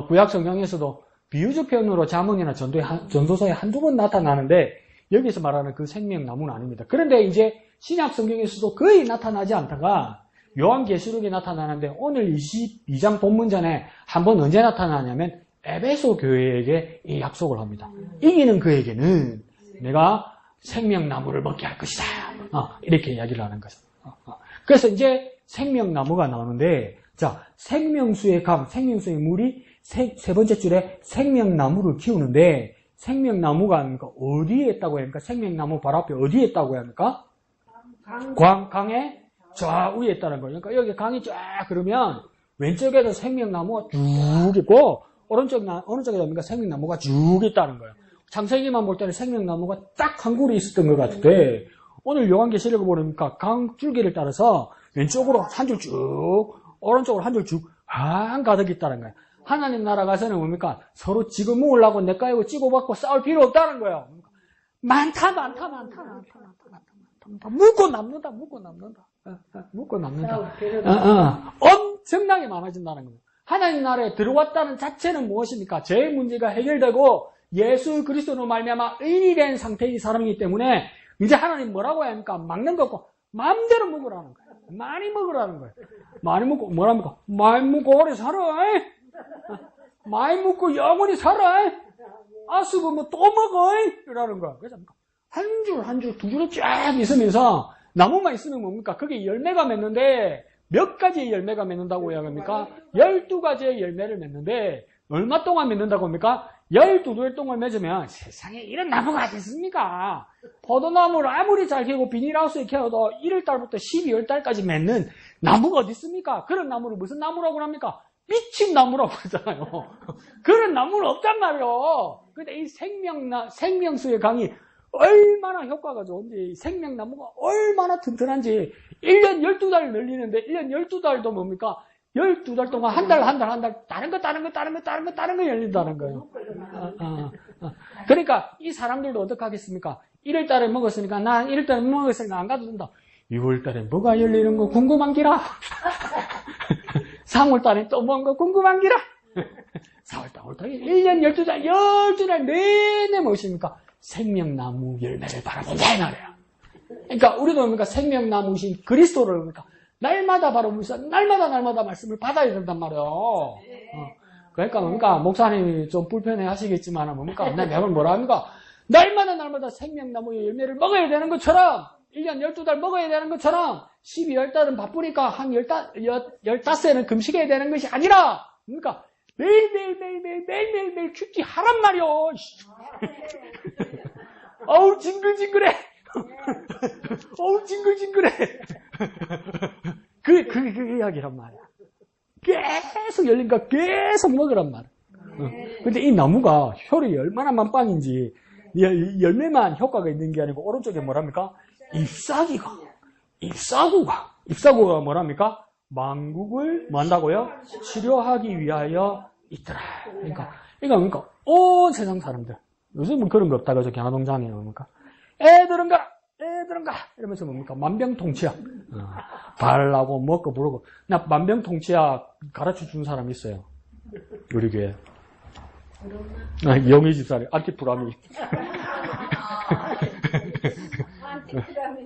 구약 성경에서도 비유적 표현으로 잠언이나 전도서에 한두 번 나타나는데, 여기서 말하는 그 생명나무는 아닙니다. 그런데 이제 신약 성경에서도 거의 나타나지 않다가, 요한계시록에 나타나는데, 오늘 22장 본문전에 한 번 언제 나타나냐면, 에베소 교회에게 이 약속을 합니다. 이기는 그에게는 내가 생명나무를 먹게 할 것이다. 이렇게 이야기를 하는 거죠. 그래서 이제 생명나무가 나오는데, 자, 생명수의 강, 생명수의 물이 세 번째 줄에 생명나무를 키우는데, 생명나무가 어디에 있다고 합니까? 생명나무 바로 앞에 어디에 있다고 합니까? 강의 좌우에 있다는 거예요. 그러니까 여기 강이 쫙 그러면 왼쪽에도 생명나무가 쭉 있고, 어느 쪽에 됩니까? 생명나무가 쭉 있다는 거예요. 창세기만 볼 때는 생명나무가 딱 한 그루 있었던 것 같은데, 오늘 요한계시록을 보니까 강 줄기를 따라서 왼쪽으로 한 줄 쭉, 오른쪽으로 한 줄 쭉, 한가득 있다는 거예요. 하나님 나라 가서는 뭡니까? 서로 지금 먹으려고 내까이고 찌고받고 싸울 필요 없다는 거예요. 많다. 묻고 남는다. 엄청나게 많아진다는 거예요. 하나님 나라에 들어왔다는 자체는 무엇입니까? 죄 문제가 해결되고 예수 그리스도로 말미암아 의인이 된 상태의 사람이기 때문에 이제 하나님 뭐라고 해야 합니까? 막는 거 없고 마음대로 먹으라는 거예요. 많이 먹으라는 거예요. 많이 먹고 뭐랍니까? 많이 먹고 오래 살아. 많이 먹고 영원히 살아. 아수고 뭐 또 먹어. 이러는 거야. 그래서 한 줄, 두 줄을 쫙 있으면서 나무만 있으면 뭡니까? 그게 열매가 맺는데 몇 가지의 열매가 맺는다고 이야기합니까? 12가지의 열매를 맺는데 얼마 동안 맺는다고 합니까? 12개 동안 맺으면 세상에 이런 나무가 어디 있습니까? 포도나무를 아무리 잘 키우고 비닐하우스에 키워도 1월달부터 12월달까지 맺는 나무가 어디 있습니까? 그런 나무를 무슨 나무라고 합니까? 미친 나무라고 그러잖아요. 그런 나무는 없단 말이에요. 근데 이 생명수의 강이 얼마나 효과가 좋은지, 생명나무가 얼마나 튼튼한지, 1년 12달 늘리는데, 1년 12달도 뭡니까? 12달 동안 한 달, 다른 거 열린다는 거예요. 그러니까 이 사람들도 어떻게 하겠습니까? 1월달에 먹었으니까, 난 1월달에 먹었으니까 안 가도 된다. 6월달에 뭐가 열리는 거 궁금한 기라? 3월달에 또 뭔가 궁금한 기라? 4월달, 5월달, 1년 12달 내내 무엇입니까? 생명나무 열매를 바라본다, 이 말이에요. 그러니까 우리도 뭡니까? 생명나무신 그리스도를 뭡니까? 날마다 바라보면서 날마다 말씀을 받아야 된단 말이에요. 그러니까 뭡니까? 목사님이 좀 불편해 하시겠지만 뭡니까? 내 매번 뭐라 합니까? 날마다 생명나무의 열매를 먹어야 되는 것처럼 1년 12달 먹어야 되는 것처럼 12월달은 바쁘니까 한 15에는 금식해야 되는 것이 아니라 뭡니까? 매일매일 큐티하란 말이요. 어우 징글징글해. 어우 징글징글해. 그 이야기란 말이야. 계속 열리니까 계속 먹으란 말이야. 근데 이 나무가 혈이 얼마나 만빵인지 열매만 효과가 있는 게 아니고 오른쪽에 뭐랍니까? 잎사구가 뭐랍니까? 만국을 뭐 한다고요? 치료하기 위하여 있더라. 그러니까 온 세상 사람들 요즘은 그런 거 없다 그죠? 경화동장에 뭡니까? 애들은 가 이러면서 뭡니까? 만병통치약 바르고 먹고 부르고. 나 만병통치약 가르쳐 준 사람 있어요. 우리 교회. 영희 집사님 안티프라미.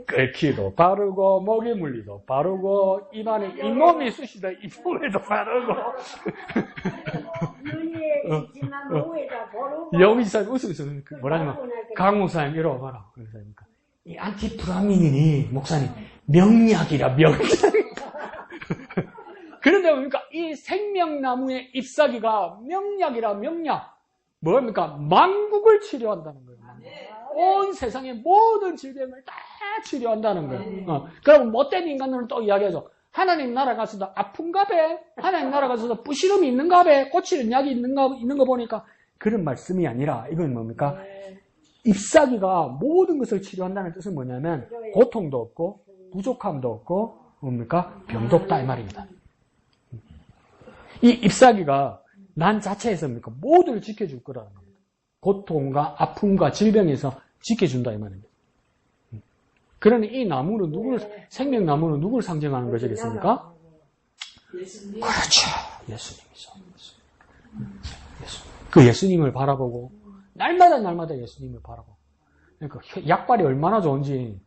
끓기도 바르고 먹이 물리도 바르고 입안에 잇몸이 쑤시다 잇몸에도 바르고. 영희 집사님 웃으면서 뭐라냐면 강 목사님 이러고 봐라. 그러니까 이 안티프라민이 목사님 명약이라 명약. 그런데 보니까 이 생명나무의 잎사귀가 명약이라 명약. 뭐입니까? 만국을 치료한다는 거예요. 온 세상의 모든 질병을 다 치료한다는 거예요. 그럼 못된 인간들은 또 이야기하죠. 하나님 나라 가서도 아픈가 배? 하나님 나라 가서도 부시름이 있는가 배? 고치는 약이 있는 거 보니까 그런 말씀이 아니라 이건 뭡니까? 잎사귀가 모든 것을 치료한다는 뜻은 뭐냐면 고통도 없고 부족함도 없고 뭡니까? 병도 없다 이 말입니다. 이 잎사귀가 난 자체에서 뭡니까? 모두를 지켜줄 거라는 겁니다. 고통과 아픔과 질병에서 지켜준다 이 말입니다. 그러니 이 나무는 생명나무는 누구를 상징하는 것이겠습니까? 예수님. 그렇죠. 예수님이죠. 그 예수님을 바라보고 날마다 예수님을 바라보고 그러니까 약발이 얼마나 좋은지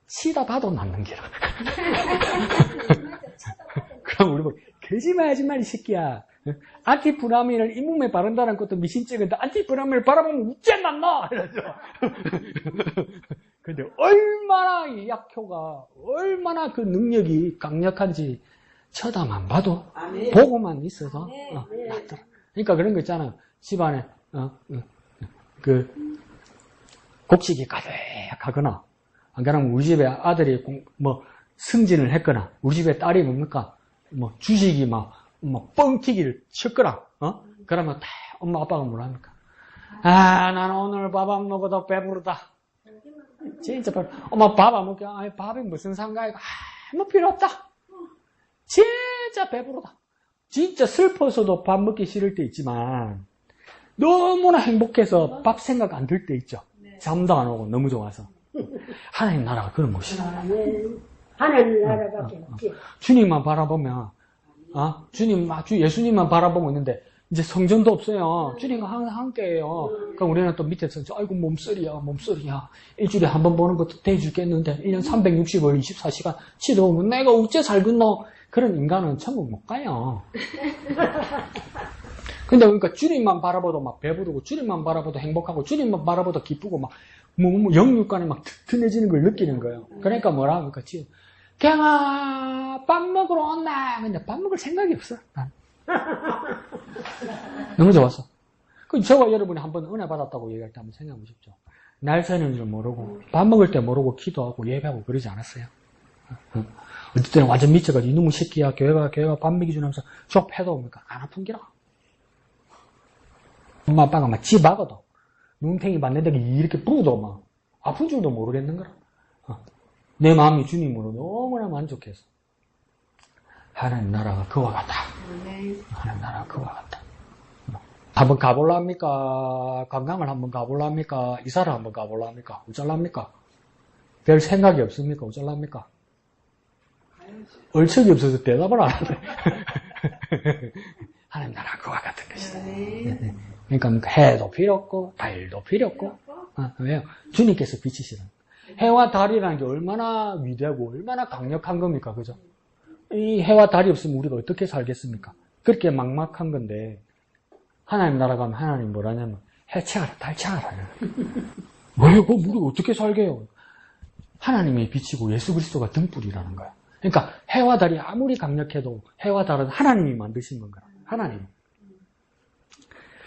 치다 봐도 낫는 기라. 그럼 우리 뭐 거짓말하지 마 이 새끼야. 안티프라민을 잇몸에 바른다는 것도 미신증인데 안티프라민을 바라보면 우째 낫나 이러죠. 근데 얼마나 이 약효가 얼마나 그 능력이 강력한지 쳐다만 봐도 아멘. 보고만 있어서 낫더라. 그러니까 그런 거 있잖아요. 집안에 그 곡식이 가득하거나 안 그러면 우리 집에 아들이 뭐 승진을 했거나 우리 집에 딸이 뭡니까 뭐 주식이 막 뻥튀기를 쳤거나 그러면 다 엄마 아빠가 뭐라 합니까? 나는 오늘 밥 안 먹어도 배부르다. 진짜 엄마 밥 안 먹게 밥이 무슨 상관이고 아무 필요 없다. 진짜 배부르다. 진짜 슬퍼서도 밥 먹기 싫을 때 있지만 너무나 행복해서 밥 생각 안 들 때 있죠. 잠도 안 오고 너무 좋아서. 하나님 나라가 그런 것이다. 하나님 나라밖에 없지. 주님만 바라보면 예수님만 바라보고 있는데 이제 성전도 없어요. 주님과 함께해요. 그럼 우리는 또 밑에서 아이고 몸쓰리야. 일주일에 한 번 보는 것도 대주겠는데 1년 365일 24시간 치러오면 내가 어째 살겠노? 그런 인간은 천국 못 가요. 근데 그러니까 주님만 바라봐도 막 배부르고 주님만 바라봐도 행복하고 주님만 바라봐도 기쁘고 막 영육간에 막 튼튼해지는 걸 느끼는 거예요. 그러니까 뭐라 합니까? 경아 밥 먹으러 온나. 근데 밥 먹을 생각이 없어. 너무 좋았어. 그럼 저와 여러분이 한번 은혜 받았다고 얘기할 때 한번 생각해 보십시오. 날 새는 줄 모르고 밥 먹을 때 모르고 기도하고 예배하고 그러지 않았어요? 어떨 때는 완전 미쳐가지고 이놈의 새끼야 교회가 밥 먹이 주면서 저 패도 옵니까? 안 아픈 기라. 엄마 아빠가 막 집박아도 눈탱이 맞는데 이렇게 부어도 막 아픈 줄도 모르겠는 거라. 내 마음이 주님으로 너무나 만족해서 하나님 나라가 그와 같다. 하나님 나라가 그와 같다. 한번 가볼랍니까? 관광을 한번 가볼랍니까? 이사를 한번 가볼랍니까? 어쩔랍니까? 별 생각이 없습니까? 어쩔랍니까? 얼척이 없어서 대답을 안 하네. 하나님 나라가 그와 같은 것이다. 그러니까 해도 필요 없고 달도 필요 없고 왜요? 주님께서 비치시는 해와 달이라는 게 얼마나 위대하고 얼마나 강력한 겁니까? 그죠? 이 해와 달이 없으면 우리가 어떻게 살겠습니까? 그렇게 막막한 건데 하나님 나라 가면 하나님 뭐라냐면 해체하라 달체하라. 왜요? 우리가 어떻게 살게요? 하나님이 비치고 예수 그리스도가 등불이라는 거야. 그러니까 해와 달이 아무리 강력해도 해와 달은 하나님이 만드신 건가요? 하나님.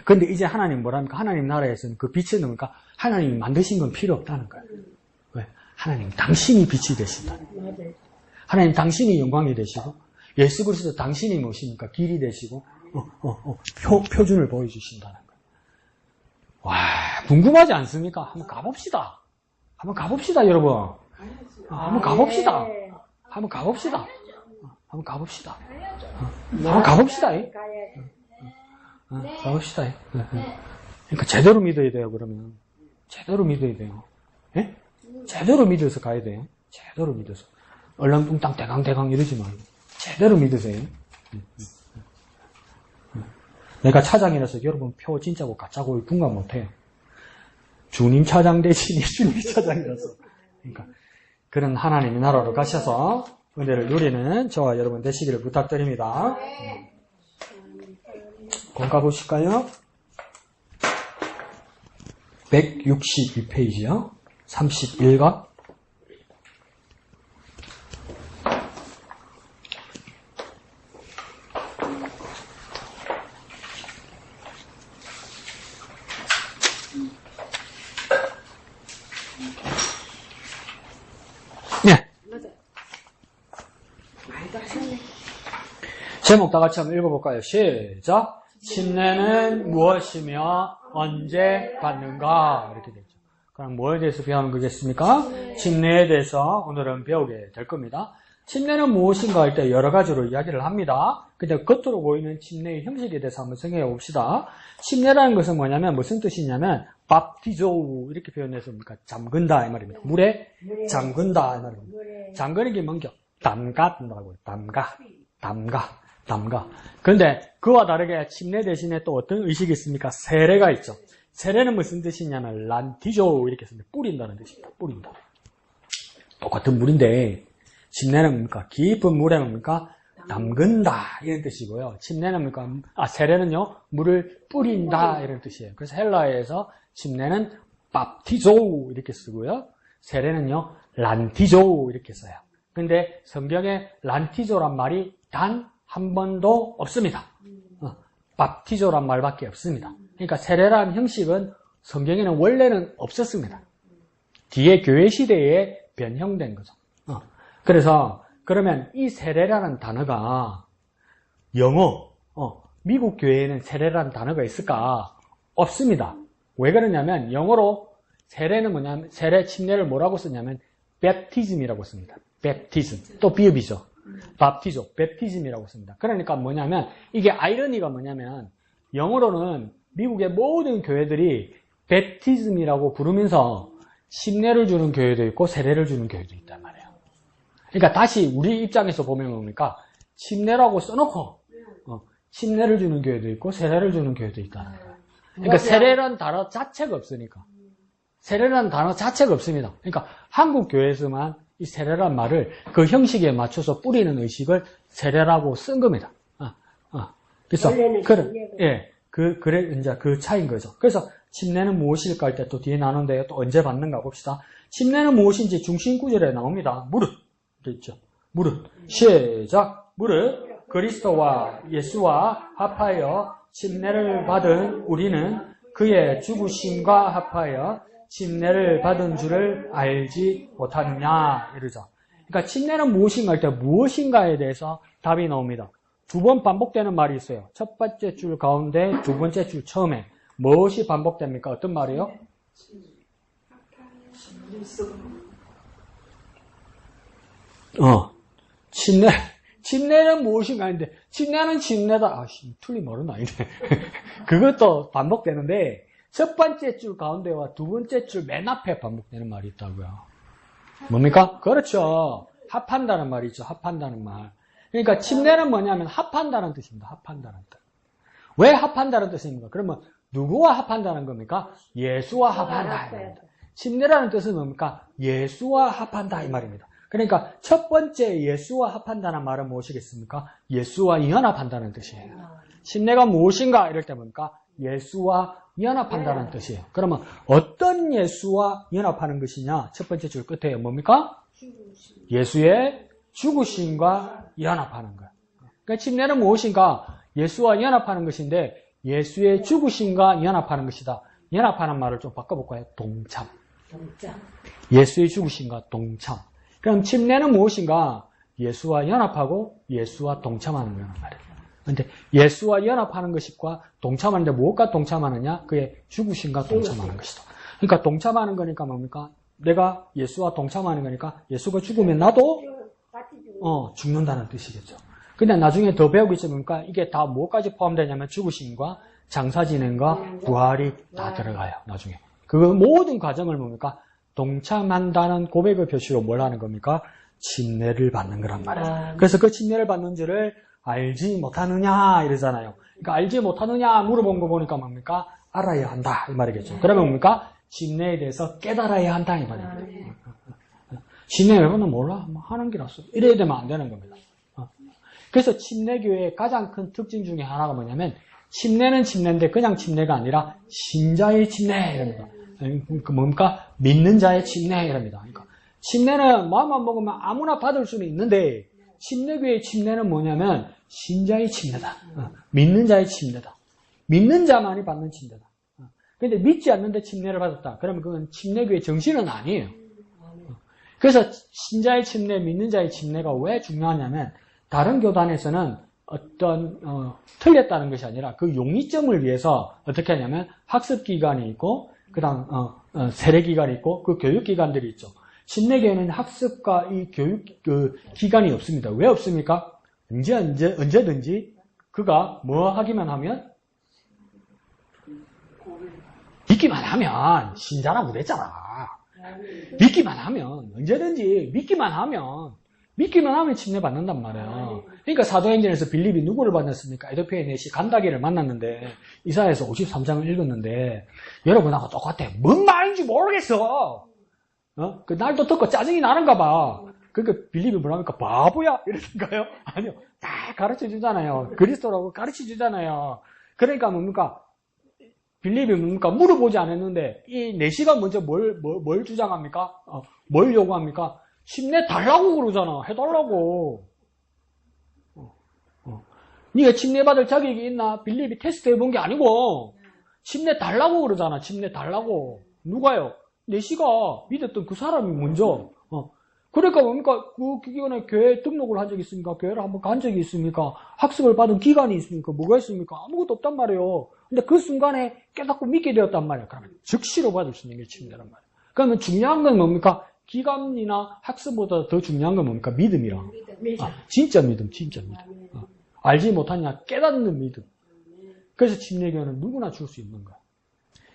근데 이제 하나님 뭐랍니까? 하나님 나라에서는 그 빛이 뭡니까? 하나님이 만드신 건 필요 없다는 거예요. 왜? 하나님 당신이 빛이 되신다. 하나님 당신이 영광이 되시고 예수 그리스도 당신이 무엇입니까? 길이 되시고 표준을 보여주신다는 거예요. 와 궁금하지 않습니까? 한번 가봅시다. 여러분. 한번 가봅시다. 한번 가봅시다. 가봅시다. 그러니까 제대로 믿어야 돼요, 그러면. 제대로 믿어야 돼요. 예? 제대로 믿어서 가야 돼요. 제대로 믿어서. 얼렁뚱땅 대강 이러지 말고. 제대로 믿으세요. 내가 차장이라서 여러분 표 진짜고 가짜고 분간 못해요. 주님 차장 대신에 주님 차장이라서. 그러니까 그런 하나님의 나라로 가셔서 은혜를 누리는 저와 여러분 되시기를 부탁드립니다. 공가 보실까요? 162페이지요. 31가. 제목 다 같이 한번 읽어볼까요? 시작. 침례는 무엇이며 언제 받는가? 이렇게 되죠. 그럼 뭐에 대해서 배우는 거겠습니까? 침례에 대해서 오늘은 배우게 될 겁니다. 침례는 무엇인가 할 때 여러 가지로 이야기를 합니다. 근데 겉으로 보이는 침례의 형식에 대해서 한번 생각해 봅시다. 침례라는 것은 뭐냐면 무슨 뜻이냐면 밥티조 이렇게 표현해서 뭡니까? 잠근다 이 말입니다. 물에 잠근다 이 말입니다. 잠그는 게 뭔겨? 담가다고요. 담가. 그런데 그와 다르게 침례 대신에 또 어떤 의식이 있습니까? 세례가 있죠. 세례는 무슨 뜻이냐면 란티조 이렇게 씁니다. 뿌린다는 뜻입니다. 뿌린다. 똑같은 물인데 침례는 뭡니까? 깊은 물에 뭡니까? 담근다 이런 뜻이고요. 침례는 뭡니까? 세례는요 물을 뿌린다 이런 뜻이에요. 그래서 헬라어에서 침례는 밥티조 이렇게 쓰고요. 세례는요 란티조 이렇게 써요. 근데 성경에 란티조란 말이 단 한 번도 없습니다. 밥티조란 말밖에 없습니다. 그러니까 세례라는 형식은 성경에는 원래는 없었습니다. 뒤에 교회 시대에 변형된 거죠. 그래서 그러면 이 세례라는 단어가 영어, 미국 교회에는 세례라는 단어가 있을까? 없습니다. 왜 그러냐면 영어로 세례는 뭐냐면 세례 침례를 뭐라고 쓰냐면 baptism이라고 씁니다. baptism 또 비읍이죠. 밥티조, baptism이라고 씁니다. 그러니까 뭐냐면 이게 아이러니가 뭐냐면 영어로는 미국의 모든 교회들이 baptism이라고 부르면서 침례를 주는 교회도 있고 세례를 주는 교회도 있단 말이에요. 그러니까 다시 우리 입장에서 보면 뭡니까? 침례라고 써놓고 침례를 주는 교회도 있고 세례를 주는 교회도 있다는 거예요. 그러니까 세례라는 단어 자체가 없으니까. 세례라는 단어 자체가 없습니다. 그러니까 한국 교회에서만 이 세례란 말을 그 형식에 맞춰서 뿌리는 의식을 세례라고 쓴 겁니다. 그래서 그래 이제 그 차이인 거죠. 그래서 침례는 무엇일까 할 때 또 뒤에 나누는데 또 언제 받는가 봅시다. 침례는 무엇인지 중심 구절에 나옵니다. 무릇 있죠. 무릇 시작. 무릇 그리스도와 예수와 합하여 침례를 받은 우리는 그의 죽으심과 합하여 침례를 받은 줄을 알지 못하느냐 이러죠. 그러니까 침례는 무엇인가 할 때 무엇인가에 대해서 답이 나옵니다. 두 번 반복되는 말이 있어요. 첫 번째 줄 가운데 두 번째 줄 처음에 무엇이 반복됩니까? 어떤 말이요? 침례는 무엇인가 했는데 침례는 침례다. 틀린 말은 아니네. 그것도 반복되는데 첫 번째 줄 가운데와 두 번째 줄 맨 앞에 반복되는 말이 있다고요. 뭡니까? 그렇죠. 합한다는 말이죠. 합한다는 말. 그러니까 침례는 뭐냐면 합한다는 뜻입니다. 합한다는 뜻. 왜 합한다는 뜻입니까? 그러면 누구와 합한다는 겁니까? 예수와 합한다 이 말입니다. 침례라는 뜻은 뭡니까? 예수와 합한다 이 말입니다. 그러니까 첫 번째 예수와 합한다는 말은 무엇이겠습니까? 예수와 연합한다는 뜻이에요. 침례가 무엇인가 이럴 때 뭡니까? 예수와 연합한다는 뜻이에요. 그러면 어떤 예수와 연합하는 것이냐? 첫 번째 줄 끝에 뭡니까? 예수의 죽으심과 연합하는 것. 그러니까 침례는 무엇인가? 예수와 연합하는 것인데 예수의 죽으심과 연합하는 것이다. 연합하는 말을 좀 바꿔볼까요? 동참. 예수의 죽으심과 동참. 그럼 침례는 무엇인가? 예수와 연합하고 예수와 동참하는 거란 말이에요. 그런데 예수와 연합하는 것과 동참하는데 무엇과 동참하느냐? 그의 죽으심과 동참하는 것이다. 그러니까 동참하는 거니까 뭡니까? 내가 예수와 동참하는 거니까 예수가 죽으면 나도 죽는다는 뜻이겠죠. 근데 나중에 더 배우겠지 뭡니까? 이게 다 무엇까지 포함되냐면 죽으심과 장사진행과 부활이 다 들어가요. 나중에. 그 모든 과정을 뭡니까? 동참한다는 고백의 표시로 뭘 하는 겁니까? 침례를 받는 거란 말이에요. 그래서 그 침례를 받는 줄을 알지 못하느냐 이러잖아요. 그러니까 알지 못하느냐 물어본 거 보니까 뭡니까? 알아야 한다 이 말이겠죠. 그러면 뭡니까? 침례에 대해서 깨달아야 한다 이 말입니다. 침례 왜 받나 몰라? 하는 게 낫어. 이래야 되면 안 되는 겁니다. 그래서 침례교회의 가장 큰 특징 중에 하나가 뭐냐면 침례는 침례인데 그냥 침례가 아니라 신자의 침례 이랍니다. 그 뭡니까? 믿는 자의 침례 이랍니다. 그러니까 침례는 마음만 먹으면 아무나 받을 수는 있는데 침례교회의 침례는 뭐냐면 신자의 침례다. 믿는 자의 침례다. 믿는 자만이 받는 침례다. 그런데 믿지 않는데 침례를 받았다. 그러면 그건 침례교회의 정신은 아니에요. 그래서 신자의 침례, 믿는 자의 침례가 왜 중요하냐면 다른 교단에서는 어떤 틀렸다는 것이 아니라 그 용이점을 위해서 어떻게 하냐면 학습기간이 있고 그다음 세례기간이 있고 그 교육기간들이 있죠. 침례교회는 학습과 이 교육 기간이 없습니다. 왜 없습니까? 언제든지 그가 뭐 하기만 하면 믿기만 하면 신자라고 그랬잖아. 믿기만 하면 언제든지 믿기만 하면 침례받는단 말이에요. 그러니까 사도행전에서 빌립이 누구를 만났습니까? 에도피아의 내시 간다기를 만났는데 이사야에서 53장을 읽었는데 여러분하고 똑같아. 뭔 말인지 모르겠어. 그 날도 듣고 짜증이 나는가 봐. 그러니까 빌립이 뭐랍니까? 바보야? 이러던가요? 아니요. 다 가르쳐 주잖아요. 그리스도라고 가르쳐 주잖아요. 그러니까 뭡니까? 빌립이 뭡니까? 물어보지 않았는데 이 내시가 먼저 뭘 주장합니까? 뭘 요구합니까? 침례 달라고 그러잖아. 해달라고. 네가 침례 받을 자격이 있나? 빌립이 테스트 해본 게 아니고 침례 달라고 그러잖아. 침례 달라고. 누가요? 내시가 믿었던 그 사람이 먼저. 그러니까 뭡니까? 그 기간에 교회에 등록을 한 적이 있습니까? 교회를 한번 간 적이 있습니까? 학습을 받은 기간이 있습니까? 뭐가 있습니까? 아무것도 없단 말이에요. 근데 그 순간에 깨닫고 믿게 되었단 말이에요. 그러면 즉시로 받을 수 있는 게 침례란 말이에요. 그러면 중요한 건 뭡니까? 기간이나 학습보다 더 중요한 건 뭡니까? 믿음이라. 진짜 믿음. 알지 못하냐? 깨닫는 믿음. 그래서 침례교회는 누구나 줄 수 있는 거야.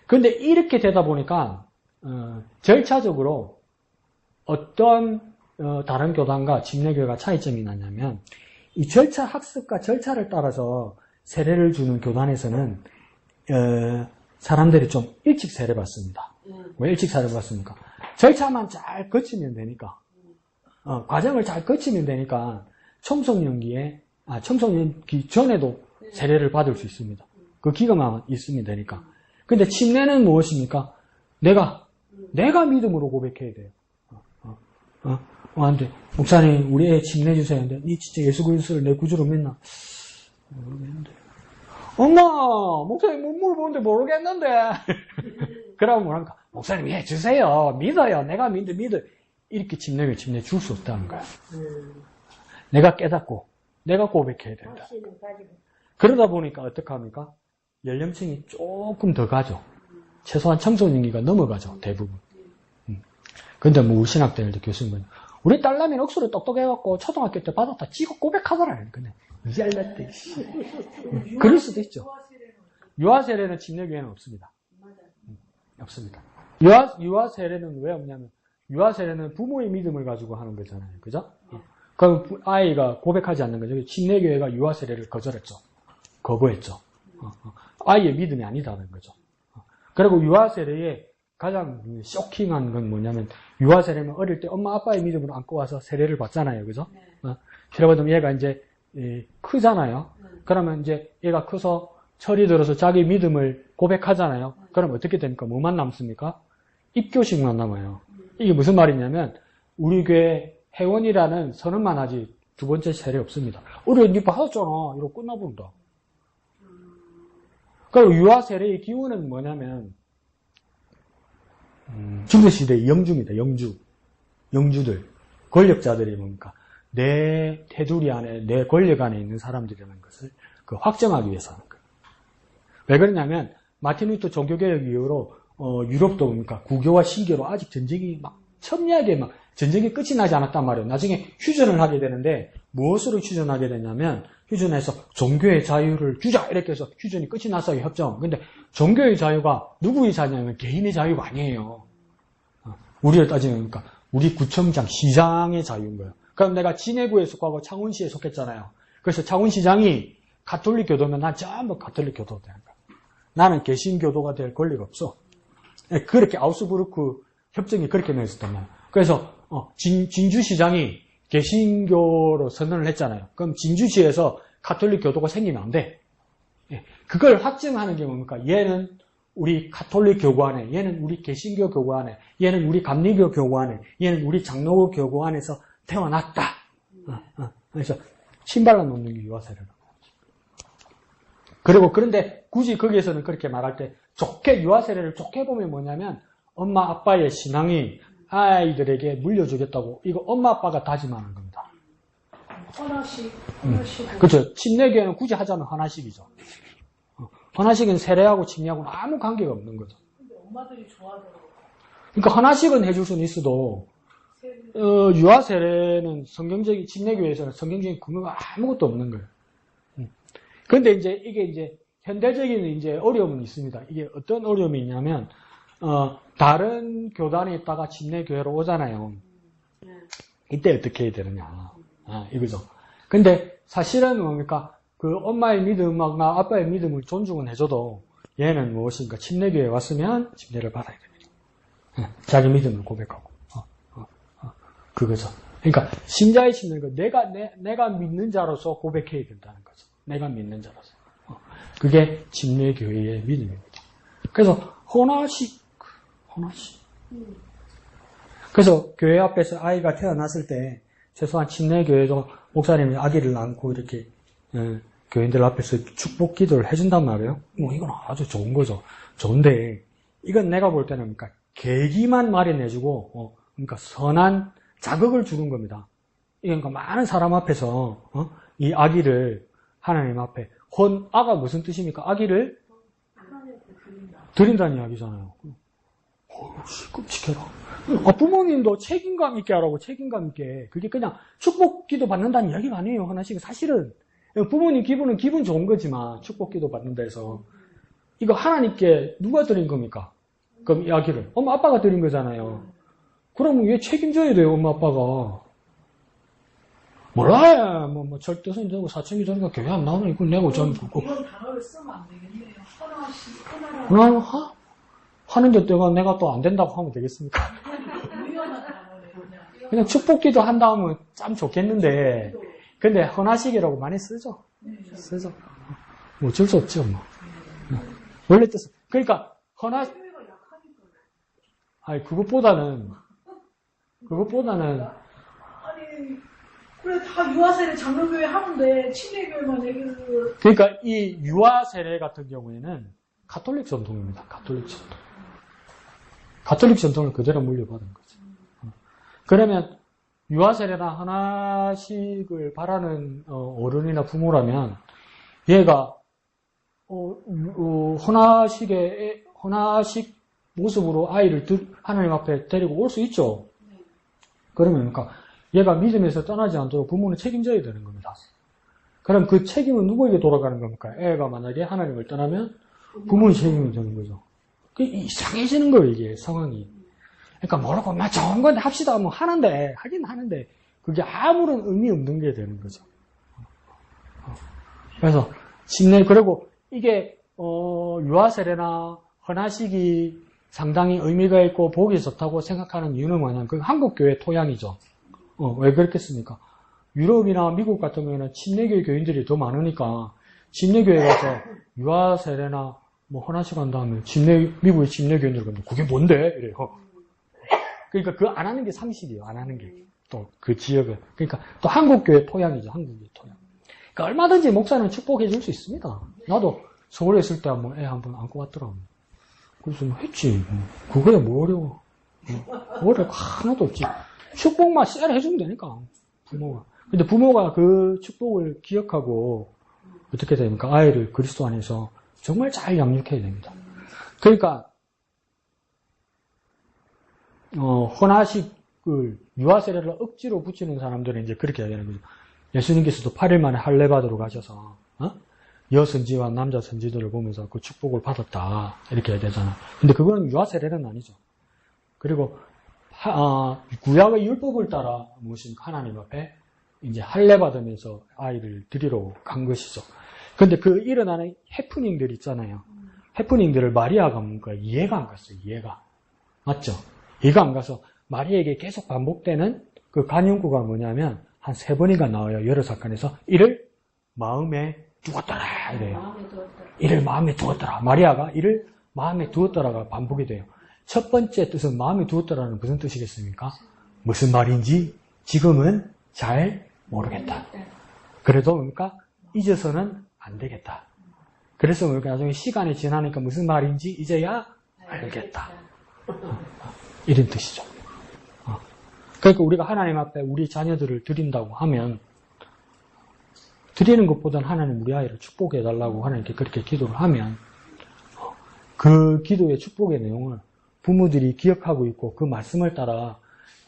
그런데 이렇게 되다 보니까 절차적으로 어떤 다른 교단과 침례교회가 차이점이 나냐면 이 절차 학습과 절차를 따라서 세례를 주는 교단에서는 사람들이 좀 일찍 세례받습니다. 왜 일찍 세례받습니까? 절차만 잘 거치면 되니까 과정을 잘 거치면 되니까 청소년기 전에도 세례를 받을 수 있습니다. 그 기간만 있으면 되니까. 근데 침례는 무엇입니까? 내가 믿음으로 고백해야 돼요. 한테 목사님 우리 애 침례 주세요. 근데 니 진짜 예수 그리스도를 내 구주로 믿나? 모르겠는데. 엄마 목사님 문물 보는데 모르겠는데. 그러면 뭐랄까? 목사님 예 주세요. 믿어요. 내가 믿어. 이렇게 침례 줄 수 없다는 거야. 내가 깨닫고 내가 고백해야 된다. 그러다 보니까 어떡합니까? 연령층이 조금 더 가죠. 최소한 청소년기가 넘어가죠. 대부분. 근데 뭐 우리 신학대학교 교수님은 우리 딸내미는 억수로 똑똑해갖고 초등학교 때 받았다 지가 고백하더라. 근데 이알났대. 그럴 수도 있죠. 유아세례는 침례교회는 없습니다. 없습니다. 유아세례는 왜 없냐면 유아세례는 부모의 믿음을 가지고 하는 거잖아요. 그죠? 그럼 아이가 고백하지 않는 거죠. 침례교회가 유아세례를 거부했죠. 아이의 믿음이 아니다는 거죠. 그리고 유아세례의 가장 쇼킹한 건 뭐냐면 유아세례는 어릴 때 엄마 아빠의 믿음으로 안고 와서 세례를 받잖아요. 그죠? 세례 받으면 얘가 이제 크잖아요. 그러면 이제 얘가 커서 철이 들어서 자기 믿음을 고백하잖아요. 그럼 어떻게 됩니까? 뭐만 남습니까? 입교식만 남아요. 이게 무슨 말이냐면 우리 교회 회원이라는 선언만 하지 두 번째 세례 없습니다. 니 받았잖아. 이러고 끝나버린다. 그리고 유아세례의 기원은 뭐냐면 중세시대의 영주입니다. 영주들. 권력자들이 뭡니까? 내 테두리 안에, 내 권력 안에 있는 사람들이라는 것을 확정하기 위해서 하는 거예요. 왜 그러냐면, 마틴 루터 종교개혁 이후로, 유럽도 뭡니까? 구교와 신교로 아직 전쟁이 첨예하게 전쟁이 끝이 나지 않았단 말이에요. 나중에 휴전을 하게 되는데, 무엇으로 휴전하게 되냐면, 휴전해서 종교의 자유를 주자! 이렇게 해서 휴전이 끝이 났어요, 협정. 근데 종교의 자유가 누구의 자유냐면 개인의 자유가 아니에요. 우리를 따지면, 그러니까, 우리 구청장, 시장의 자유인 거예요. 그럼 내가 진해구에 속하고 창원시에 속했잖아요. 그래서 창원시장이 가톨릭 교도면 난 전부 가톨릭 교도 되는 거야. 나는 개신교도가 될 권리가 없어. 그렇게 아우스부르크 협정이 그렇게 맺었단 말이야. 그래서 진주시장이 개신교로 선언을 했잖아요. 그럼 진주시에서 가톨릭 교도가 생기면 안 돼. 그걸 확증하는 게 뭡니까? 얘는 우리 가톨릭 교구 안에, 얘는 우리 개신교 교구 안에, 얘는 우리 감리교 교구 안에, 얘는 우리 장로교 교구 안에서 태어났다. 그래서 신발로 놓는 게 유아세례라고. 그리고 그런데 굳이 거기에서는 그렇게 말할 때 유아세례를 좋게 보면 뭐냐면 엄마 아빠의 신앙이 아이들에게 물려주겠다고 이거 엄마 아빠가 다짐하는 겁니다. 하나씩. 그렇죠. 침례교회는 굳이 하자면 하나씩이죠. 하나씩은 세례하고 침례하고는 아무 관계가 없는 거죠. 근데 엄마들이 좋아하더라고요. 그러니까 하나씩은 해줄 수는 있어도 유아 세례는 성경적인 침례교회에서는 성경적인 근거가 아무것도 없는 거예요. 그런데 이게 이제 현대적인 이제 어려움은 있습니다. 이게 어떤 어려움이 있냐면 다른 교단에 있다가 침례교회로 오잖아요. 이때 어떻게 해야 되느냐. 이거죠. 근데 사실은 뭡니까? 그 엄마의 믿음과 아빠의 믿음을 존중은 해줘도 얘는 무엇인가? 침례교회에 왔으면 침례를 받아야 됩니다. 자기 믿음을 고백하고. 그거죠. 그러니까 신자의 침례는 내가 믿는 자로서 고백해야 된다는 거죠. 내가 믿는 자로서. 그게 침례교회의 믿음입니다. 그래서 헌화식. 그래서 교회 앞에서 아이가 태어났을 때 최소한 침례교회도 목사님이 아기를 안고 이렇게 교인들 앞에서 축복 기도를 해준단 말이에요. 이건 아주 좋은 거죠. 좋은데 이건 내가 볼 때는 그러니까 계기만 마련해주고 그러니까 선한 자극을 주는 겁니다. 그러니까 많은 사람 앞에서 이 아기를 하나님 앞에 아가 무슨 뜻입니까? 아기를 드린다는 이야기잖아요. 끔찍해라. 부모님도 책임감 있게 하라고 책임감 있게. 그게 그냥 축복 기도 받는다는 이야기가 아니에요. 하나씩 사실은 부모님 기분은 기분 좋은 거지만 축복 기도 받는다 해서 이거 하나님께 누가 드린 겁니까? 그럼 이 아기를 엄마 아빠가 드린 거잖아요. 그러면 왜 책임져야 돼요, 엄마 아빠가? 몰라, 절대선이 되고 사천기 되니까 교회 안 나오면 이걸 내고 전 긋고. 이런 단어를 쓰면 안 되겠네요. 하나씩. 하는데 내가 또 안 된다고 하면 되겠습니까? 유연한 단어네, 그냥 축복기도 한다 하면 참 좋겠는데, 근데 헌화식이라고 많이 쓰죠? 쓰죠. 어쩔 수 없죠, 뭐. 원래 뜻은. 그러니까, 아니, 그것보다는, 아니, 그래, 다 유아세례 장로교회 하는데, 침례교회만 얘기를. 그러니까 이 유아 세례 같은 경우에는 가톨릭 전통입니다. 가톨릭 전통을 그대로 물려받은 거죠. 그러면 유아 세례나 하나식을 바라는 어른이나 부모라면 얘가 헌화식 모습으로 아이를 하나님 앞에 데리고 올 수 있죠. 그러면 그러니까 얘가 믿음에서 떠나지 않도록 부모는 책임져야 되는 겁니다. 그럼 그 책임은 누구에게 돌아가는 겁니까? 애가 만약에 하나님을 떠나면 부모의 책임이 되는 거죠. 이상해지는 거예요, 이게 상황이. 그러니까 뭐라고 좋은 건데 합시다 하면 하긴 하는데 그게 아무런 의미 없는 게 되는 거죠. 그래서 그리고 이게 유아 세례나 헌화식이 상당히 의미가 있고 보기 좋다고 생각하는 이유는 뭐냐면 그 한국 교회 토양이죠. 왜 그렇겠습니까? 유럽이나 미국 같은 경우에는 침례교회 교인들이 더 많으니까 침례교회 가서 유아 세례나 헌화식 한 다음에 미국의 침례교인들 그러면 그게 뭔데? 이래요. 그러니까 그 안 하는 게 상식이에요. 안 하는 게. 또 그 지역은. 그러니까 또 한국교회 토양이죠. 한국교회 토양. 그러니까 얼마든지 목사는 축복해 줄 수 있습니다. 나도 서울에 있을 때 애 한번 안고 왔더라. 그래서 했지. 그거야 뭐 어려워. 어려워. 하나도 없지. 축복만 쎄를 해주면 되니까. 부모가. 근데 부모가 그 축복을 기억하고 어떻게 됩니까? 아이를 그리스도 안에서 정말 잘 양육해야 됩니다. 그러니까 헌화식을 유아세례를 억지로 붙이는 사람들은 이제 그렇게 하는 거죠. 예수님께서도 8일 만에 할례 받으러 가셔서 여선지와 남자 선지들을 보면서 그 축복을 받았다 이렇게 해야 되잖아. 근데 그건 유아세례는 아니죠. 그리고 구약의 율법을 따라 무엇인가 하나님 앞에 이제 할례 받으면서 아이를 드리러 간 것이죠. 근데 그 일어나는 해프닝들 있잖아요. 해프닝들을 마리아가 뭔가 이해가 안 갔어요. 이해가. 맞죠? 이해가 안 가서 마리아에게 계속 반복되는 그 간용구가 뭐냐면 한 3번이가 나와요. 여러 사건에서. 이를 마음에 두었더라. 이래요. 이를 마음에 두었더라. 마리아가 이를 마음에 두었더라가 반복이 돼요. 첫 번째 뜻은 마음에 두었더라는 무슨 뜻이겠습니까? 무슨 말인지 지금은 잘 모르겠다. 그래도 그러니까 잊어서는 안 되겠다. 그래서 그러니까 나중에 시간이 지나니까 무슨 말인지 이제야 알겠다. 이런 뜻이죠. 그러니까 우리가 하나님 앞에 우리 자녀들을 드린다고 하면 드리는 것보다는 하나님 우리 아이를 축복해달라고 하나님께 그렇게 기도를 하면 그 기도의 축복의 내용을 부모들이 기억하고 있고 그 말씀을 따라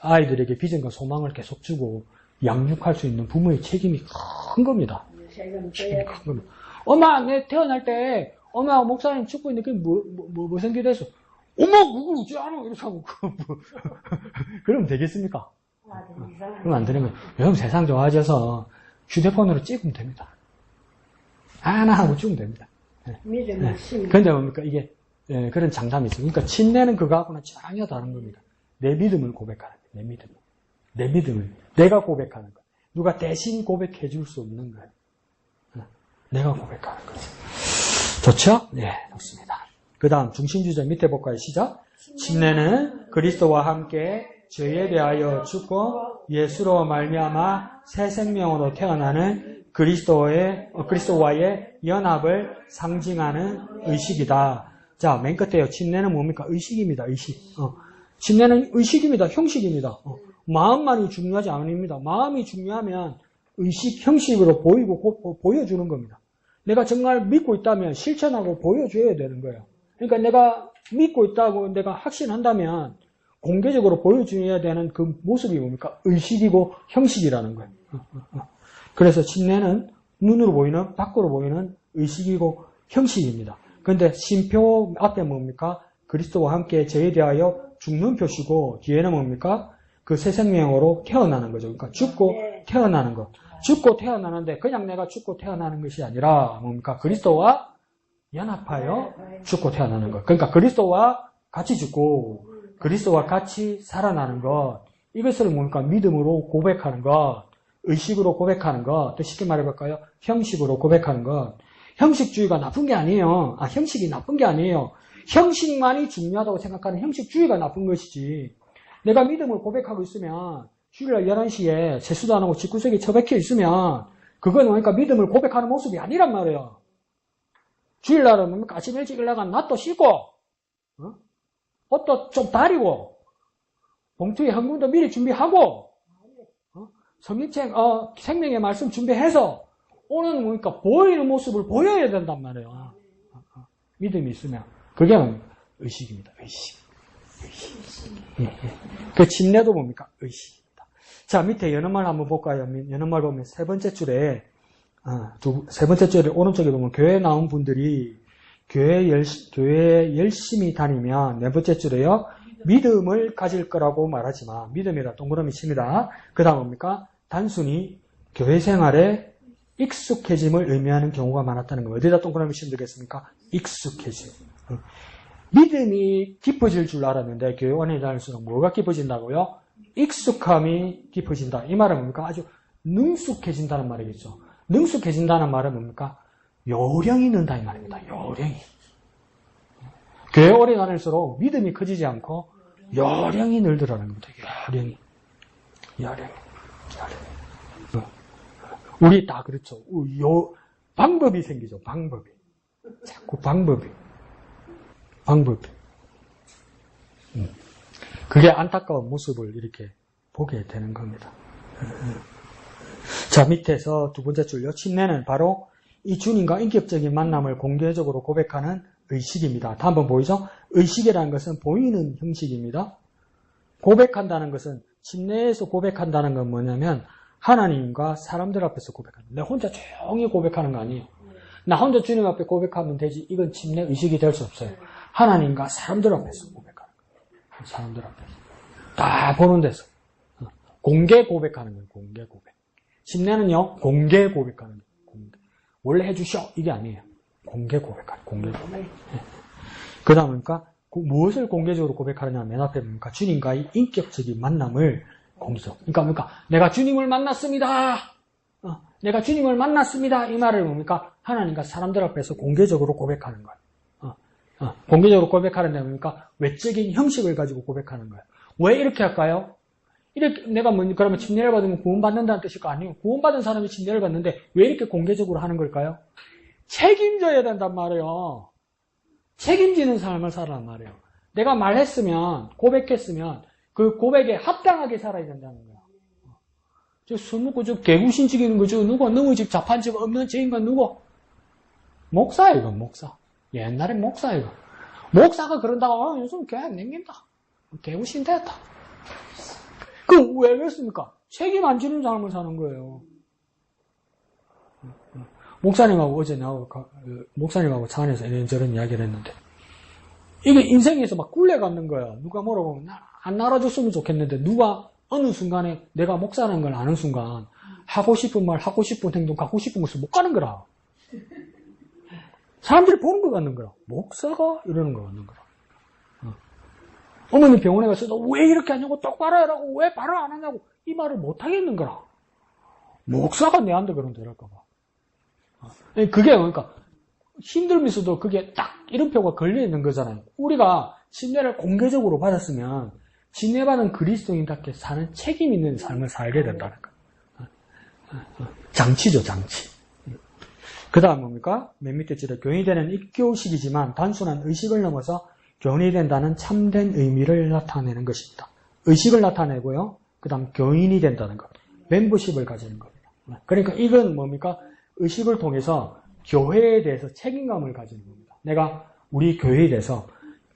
아이들에게 비전과 소망을 계속 주고 양육할 수 있는 부모의 책임이 큰 겁니다. 책임이 큰 겁니다. 엄마, 내 태어날 때 엄마 목사님 축복했는데 그게 무슨 기도했어? 엄마 그걸 어찌 알아? 이렇게 하고 그러면 되겠습니까? 그럼 안 되는 거예요. 요즘 세상 좋아져서 휴대폰으로 찍으면 됩니다. 하나 하고 찍으면 됩니다. 그런데 뭡니까? 이게 그런 장담이 있어요. 그러니까 침례는 그거하고는 전혀 다른 겁니다. 내 믿음을 고백하는 거예요. 내 믿음을 내가 고백하는 거예요. 누가 대신 고백해 줄 수 없는 거예요. 내가 고백하는 거죠. 좋죠? 네, 좋습니다. 그 다음 중심주제 밑에 볼까요? 시작. 침례는 그리스도와 함께 죄에 대하여 죽고 예수로 말미암아 새 생명으로 태어나는 그리스도와의 연합을 상징하는 의식이다. 자, 맨 끝에요. 침례는 뭡니까? 의식입니다. 의식. 침례는 의식입니다. 형식입니다. 마음만이 중요하지 않습니다. 마음이 중요하면 의식, 형식으로 보이고 보여주는 겁니다. 내가 정말 믿고 있다면 실천하고 보여줘야 되는 거예요. 그러니까 내가 믿고 있다고 내가 확신한다면 공개적으로 보여줘야 되는 그 모습이 뭡니까? 의식이고 형식이라는 거예요. 그래서 침례는 눈으로 보이는, 밖으로 보이는 의식이고 형식입니다. 그런데 심표 앞에 뭡니까? 그리스도와 함께 죄에 대하여 죽는 표시고 뒤에는 뭡니까? 그 새 생명으로 태어나는 거죠. 그러니까 죽고 태어나는 것. 죽고 태어나는데 그냥 내가 죽고 태어나는 것이 아니라 뭡니까? 그리스도와 연합하여 죽고 태어나는 것. 그러니까 그리스도와 같이 죽고 그리스도와 같이 살아나는 것. 이것을 뭡니까? 믿음으로 고백하는 것. 의식으로 고백하는 것. 또 쉽게 말해볼까요? 형식으로 고백하는 것. 형식주의가 나쁜 게 아니에요. 형식이 나쁜 게 아니에요. 형식만이 중요하다고 생각하는 형식주의가 나쁜 것이지. 내가 믿음을 고백하고 있으면 주일날 11시에 세수도 안 하고 집구석에 처박혀 있으면 그건 그러니까 믿음을 고백하는 모습이 아니란 말이에요. 주일날은 뭡니까? 아침 일찍 일어나가 낫도 씻고 옷도 좀 다리고 봉투에 현금도 미리 준비하고 성경책 생명의 말씀 준비해서 오늘 뭡니까? 보이는 모습을 보여야 된단 말이에요. 믿음이 있으면 그게 의식입니다. 의식. 그 침례도 뭡니까? 의식입니다. 자, 밑에 연언말 한번 볼까요? 연언말 보면 세 번째 줄에 오른쪽에 보면 교회에 나온 분들이 교회에 열심히 다니면 네 번째 줄에요. 믿음을 가질 거라고 말하지만 믿음이라 동그라미 칩니다. 그 다음 뭡니까? 단순히 교회 생활에 익숙해짐을 의미하는 경우가 많았다는 거예요. 어디다 동그라미 치면 되겠습니까? 익숙해짐. 믿음이 깊어질 줄 알았는데 교회 안에 다닐수록 뭐가 깊어진다고요? 익숙함이 깊어진다. 이 말은 뭡니까? 아주 능숙해진다는 말이겠죠. 능숙해진다는 말은 뭡니까? 요령이 는다 이 말입니다. 요령이. 교회 오래 다닐수록 믿음이 커지지 않고 요령이 늘더라는 겁니다. 요령이. 우리 다 그렇죠. 방법이 생기죠. 방법이. 자꾸 방법이. 그게 안타까운 모습을 이렇게 보게 되는 겁니다. 자, 밑에서 두 번째 줄요. 침례는 바로 이 주님과 인격적인 만남을 공개적으로 고백하는 의식입니다. 다음 번 보이죠? 의식이라는 것은 보이는 형식입니다. 고백한다는 것은 침례에서 고백한다는 건 뭐냐면 하나님과 사람들 앞에서 고백하는. 내가 혼자 조용히 고백하는 거 아니에요. 나 혼자 주님 앞에 고백하면 되지. 이건 침례 의식이 될 수 없어요. 하나님과 사람들 앞에서 고백하는 거예요. 사람들 앞에서. 다 보는 데서. 공개 고백하는 거예요. 공개 고백. 침례는요. 공개 고백하는 거예요. 공개. 원래 해주셔. 이게 아니에요. 공개 고백하는 공개 고백. 그 다음 그러니까 무엇을 공개적으로 고백하느냐 맨 앞에 뭡니까? 주님과의 인격적인 만남을 공개적. 그러니까 뭡니까? 내가 주님을 만났습니다. 내가 주님을 만났습니다. 이 말을 뭡니까? 하나님과 사람들 앞에서 공개적으로 고백하는 거예요. 공개적으로 고백하는 데 뭡니까? 외적인 형식을 가지고 고백하는 거예요. 왜 이렇게 할까요? 이렇게 내가 그러면 침례를 받으면 구원받는다는 뜻일까? 아니요. 구원받은 사람이 침례를 받는데 왜 이렇게 공개적으로 하는 걸까요? 책임져야 된단 말이에요. 책임지는 삶을 살아란 말이에요. 내가 말했으면, 고백했으면 그 고백에 합당하게 살아야 된다는 거예요. 저 술 먹고 저 개구신 지기는 거 저 누구? 너무 집 자판집 없는 저 인간 누구? 목사 이거 목사. 옛날에 목사 이거. 목사가 그런다고 요즘 교회 안 남긴다. 개구신 됐다. 그럼 왜 그랬습니까? 책임 안 지는 삶을 사는 거예요. 목사님하고 어제 목사님하고 차 안에서 이런저런 이야기를 했는데 이게 인생에서 막 굴레가는 거야. 누가 물어보면 안 알아줬으면 좋겠는데 누가 어느 순간에 내가 목사라는 걸 아는 순간 하고 싶은 말, 하고 싶은 행동, 갖고 싶은 것을 못 가는 거라. 사람들이 보는 거 같는 거라. 목사가 이러는 거 같는 거라. 어머니 병원에 가서 너 왜 이렇게 하냐고 똑바로 하라고 왜 말을 안 하냐고 이 말을 못 하겠는 거라. 목사가 내한테 그런다 이럴까 봐. 그게 그러니까 힘들면서도 그게 딱 이름표가 걸려 있는 거잖아요. 우리가 침례를 공개적으로 받았으면 침례받은 그리스도인답게 사는 책임 있는 삶을 살게 된다는 거. 장치죠, 장치. 그 다음 뭡니까? 맨 밑에 찌르 교인이 되는 입교식이지만 단순한 의식을 넘어서 교인이 된다는 참된 의미를 나타내는 것입니다. 의식을 나타내고요. 그 다음 교인이 된다는 것. 멤버십을 가지는 겁니다. 그러니까 이건 뭡니까? 의식을 통해서 교회에 대해서 책임감을 가지는 겁니다. 내가 우리 교회에 대해서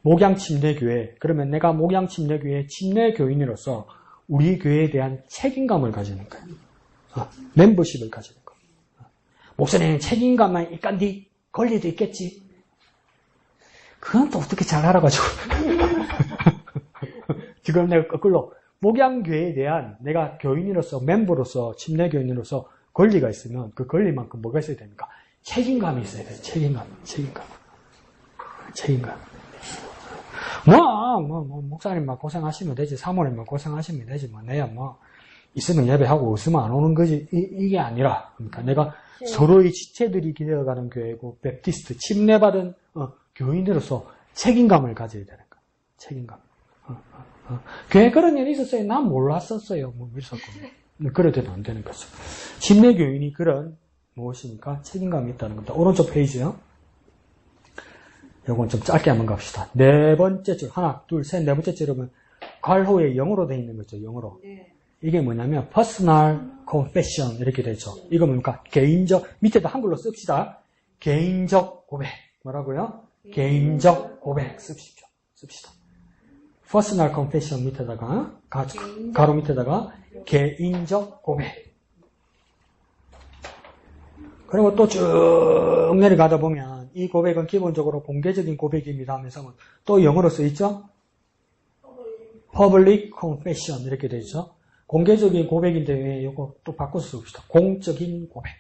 목양침례교회, 그러면 내가 목양침례교회 침례교인으로서 우리 교회에 대한 책임감을 가지는 거예요. 멤버십을 가지는 거예요. 목사님 책임감만 있간디 권리도 있겠지. 그건 또 어떻게 잘 알아가지고. 지금 내가 거꾸로 목양교회에 대한 내가 교인으로서 멤버로서 침례교인으로서 권리가 있으면 그 권리만큼 뭐가 있어야 됩니까? 책임감이 있어야 돼요. 책임감. 목사님만 고생하시면 되지, 사모님만 고생하시면 되지, 내야 있으면 예배하고 없으면 안 오는 거지, 이게 아니라, 그러니까 내가 서로의 지체들이 기대어가는 교회고, 베프티스트, 침례받은, 교인으로서 책임감을 가져야 되는 거야. 책임감. 교회 그런 일이 있었어요. 난 몰랐었어요. 있었고. 그래도 안 되는 거죠. 침례교인이 그런, 무엇입니까? 책임감이 있다는 겁니다. 오른쪽 페이지요. 요건 좀 짧게 한번 갑시다. 네 번째 줄, 하나, 둘, 셋, 네 번째 줄은 괄호에 영어로 되어 있는 거죠, 영어로. 네. 이게 뭐냐면, personal confession, 이렇게 되죠. 이거 뭡니까? 개인적, 밑에도 한글로 씁시다. 개인적 고백. 뭐라고요? 개인적 고백. 씁시다. personal confession 밑에다가, 가로 밑에다가, 개인적 고백. 그리고 또 쭉 내려가다 보면 이 고백은 기본적으로 공개적인 고백입니다 하면서 또 영어로 쓰여있죠? Public confession 이렇게 되어 있죠. 공개적인 고백인데 왜 이거 또 바꿔서 씁시다. 공적인 고백.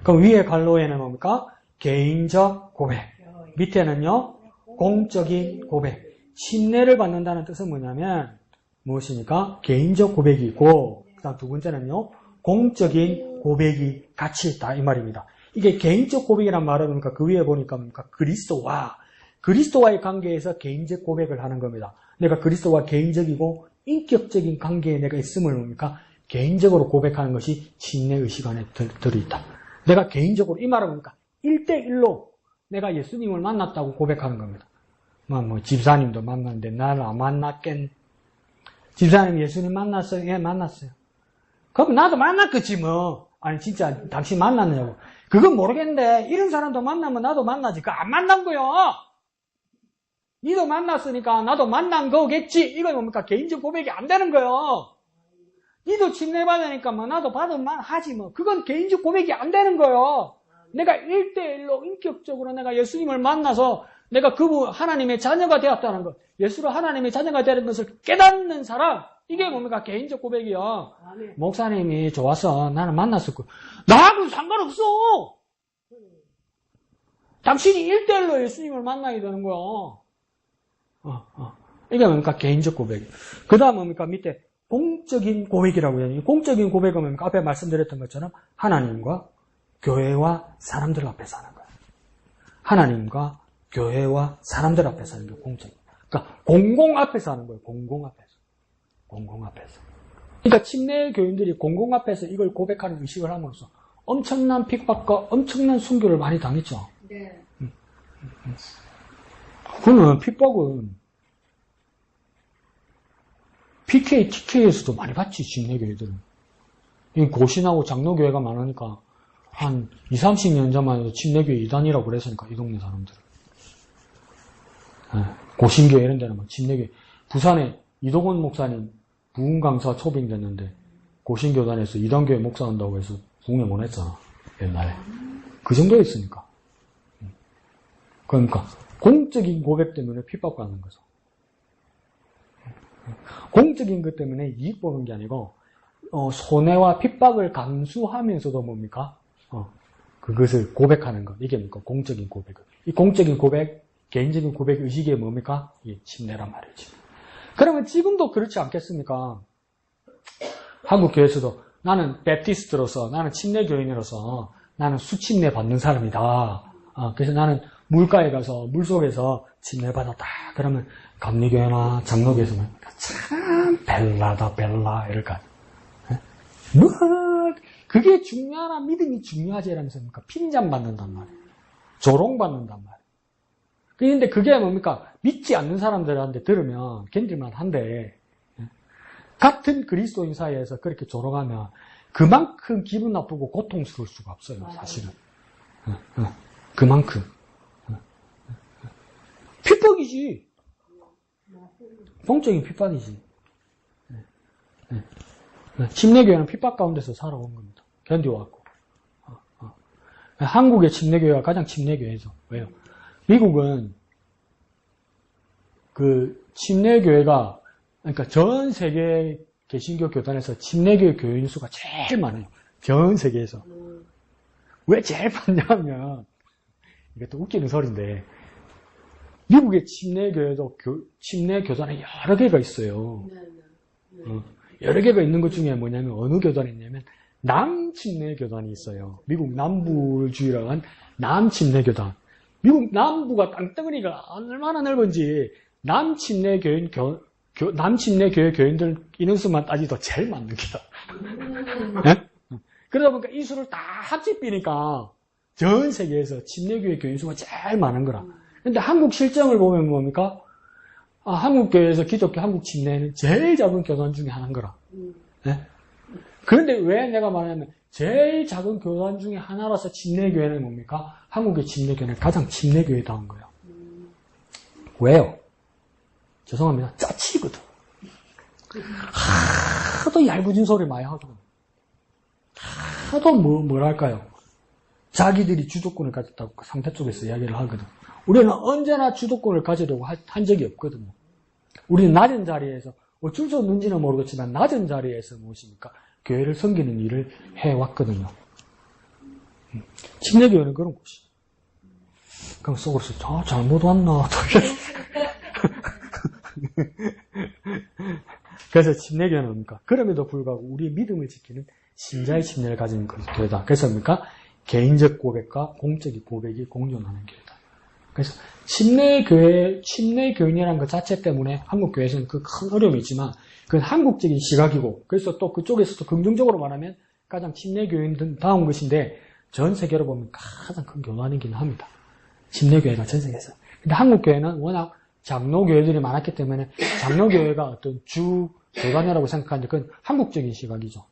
그럼 위에 갈로에는 뭡니까? 개인적 고백. 밑에는요? 공적인 고백. 침례를 받는다는 뜻은 뭐냐면 무엇입니까? 개인적 고백이고 그 다음 두 번째는요? 공적인 고백이 같이 있다 이 말입니다. 이게 개인적 고백이란 말은 뭡니까? 그 위에 보니까 뭡니까? 그리스도와의 관계에서 개인적 고백을 하는 겁니다. 내가 그리스도와 개인적이고 인격적인 관계에 내가 있음을 뭡니까? 개인적으로 고백하는 것이 침례 의식 안에 들어있다. 내가 개인적으로 이 말은 뭡니까? 1대1로 내가 예수님을 만났다고 고백하는 겁니다. 집사님도 만났는데 나를 안 만났겠. 집사님 예수님 만났어요? 예, 만났어요. 그럼 나도 만났겠지 뭐. 아니 진짜 당신 만났냐고. 그건 모르겠는데 이런 사람도 만나면 나도 만나지. 그거 안 만난 거요. 니도 만났으니까 나도 만난 거겠지. 이건 뭡니까? 개인적 고백이 안 되는 거요. 니도 침례 받으니까 뭐 나도 받으면 하지 뭐. 그건 개인적 고백이 안 되는 거요. 내가 1대1로 인격적으로 내가 예수님을 만나서 내가 그분 하나님의 자녀가 되었다는 것. 예수로 하나님의 자녀가 되는 것을 깨닫는 사람. 이게 뭡니까? 개인적 고백이요. 목사님이 좋아서 나는 만났었고. 나하고 상관없어! 당신이 1대1로 예수님을 만나게 되는 거야. 이게 뭡니까? 개인적 고백. 그 다음 뭡니까? 밑에 공적인 고백이라고 해요. 공적인 고백은 뭡니까? 앞에 말씀드렸던 것처럼 하나님과 교회와 사람들 앞에서 하는 거예요. 하나님과 교회와 사람들 앞에서 하는 게 공적인. 그러니까 공공 앞에서 하는 거예요. 공공 앞에서. 그러니까 침례 교인들이 공공 앞에서 이걸 고백하는 의식을 함으로써 엄청난 핍박과 엄청난 순교를 많이 당했죠. 네. 그러면 핍박은 PK, TK에서도 많이 봤지, 침례교회들은. 이 고신하고 장로교회가 많으니까 한 20, 30년 전만 해도 침례교회 이단이라고 그랬으니까, 이 동네 사람들은. 고신교회 이런 데는 막 침례교회. 부산에 이도건 목사님 부흥 강사 초빙됐는데 고신교단에서 이단교회 목사한다고 해서 부흥회 못 했잖아, 옛날에. 그 정도였으니까. 그러니까 공적인 고백 때문에 핍박받는 거죠. 공적인 것 때문에 이익 보는 게 아니고 손해와 핍박을 감수하면서도 뭡니까? 그것을 고백하는 것. 이게 뭡니까? 공적인 고백. 이 공적인 고백, 개인적인 고백 의식이 뭡니까? 이 침례란 말이지. 그러면 지금도 그렇지 않겠습니까? 한국 교회에서도 나는 베프티스트로서, 나는 침례교인으로서 나는 수침례 받는 사람이다. 그래서 나는 물가에 가서 물속에서 침례 받았다. 그러면 감리교회나 장로교회에서는 참 벨라다 벨라 이럴까. 뭐 그게 중요하나 믿음이 중요하지 이러면서 뭡니까? 핀잔 받는단 말이에요. 조롱 받는단 말이에요. 그런데 그게 뭡니까? 믿지 않는 사람들한테 들으면 견딜만 한데 같은 그리스도인 사이에서 그렇게 조롱하면 그만큼 기분 나쁘고 고통스러울 수가 없어요. 사실은. 그만큼. 핍박이지. 공적인 핍박이지. 침례교회는 핍박 가운데서 살아온 겁니다. 견뎌왔고. 한국의 침례교회가 가장 침례교회죠. 왜요? 미국은 그 침례교회가 그러니까 전 세계 개신교 교단에서 침례교회 교인 수가 제일 많아요. 전 세계에서. 왜 제일 많냐면 이것도 웃기는 소리인데 미국의 침례교회도 침례 교단에 여러 개가 있어요. 여러 개가 있는 것 중에 뭐냐면 어느 교단이 있냐면 남침례 교단이 있어요. 미국 남부주의라고 한 남침례 교단. 미국 남부가 땅덩어리가 얼마나 넓은지 남침례 교회 교인들 인원수만 따지도 제일 많는 게다. 네? 그러다 보니까 이 수를 다 합집비니까 전 세계에서 침례교회 교인 수가 제일 많은 거라. 근데 한국 실정을 보면 뭡니까? 한국교회에서 기독교 한국 침례는 제일 작은 교단 중에 하나인 거라. 네? 그런데 왜 내가 말하냐면 제일 작은 교단 중에 하나라서 침례교회는 뭡니까? 한국의 침례교회는 가장 침례교회다운 거예요. 왜요? 죄송합니다. 짜치거든. 하도 얄궂은 소리 많이 하거든. 하도 뭐랄까요? 자기들이 주도권을 가졌다고 상대 쪽에서 이야기를 하거든. 우리는 언제나 주도권을 가지려고 한 적이 없거든요. 우리는 낮은 자리에서 어쩔 수 없는지는 모르겠지만 낮은 자리에서 무엇입니까? 교회를 섬기는 일을 해왔거든요. 침례교회는 그런 곳이. 그럼 속으로서 잘못 왔나? 그래서 침례교회는 뭡니까? 그럼에도 불구하고 우리의 믿음을 지키는 신자의 침례를 가진 교회다. 그래서 뭡니까? 개인적 고백과 공적인 고백이 공존하는 교회다. 그래서 침례교인이라는 것 자체 때문에 한국 교회에서는 그 큰 어려움이 있지만 그건 한국적인 시각이고 그래서 또 그쪽에서도 긍정적으로 말하면 가장 침례교인다운 것인데 전 세계로 보면 가장 큰 교단이긴 합니다. 침례교회가 전 세계에서. 근데 한국 교회는 워낙 장로교회들이 많았기 때문에 장로교회가 어떤 주 교단이라고 생각하는데 그건 한국적인 시각이죠.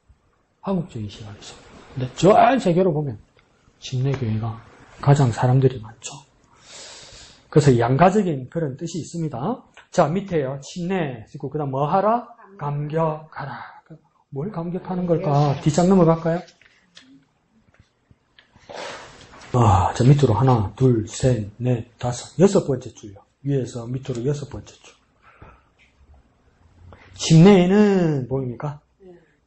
한국적인 시각이죠. 근데 전 세계로 보면 침례교회가 가장 사람들이 많죠. 그래서 양가적인 그런 뜻이 있습니다. 자, 밑에요. 침례. 그 다음 뭐 하라? 감격하라. 뭘 감격하는 걸까? 뒷장 넘어갈까요? 자, 밑으로 하나, 둘, 셋, 넷, 다섯, 여섯 번째 줄요. 위에서 밑으로 여섯 번째 줄. 침례에는 보입니까?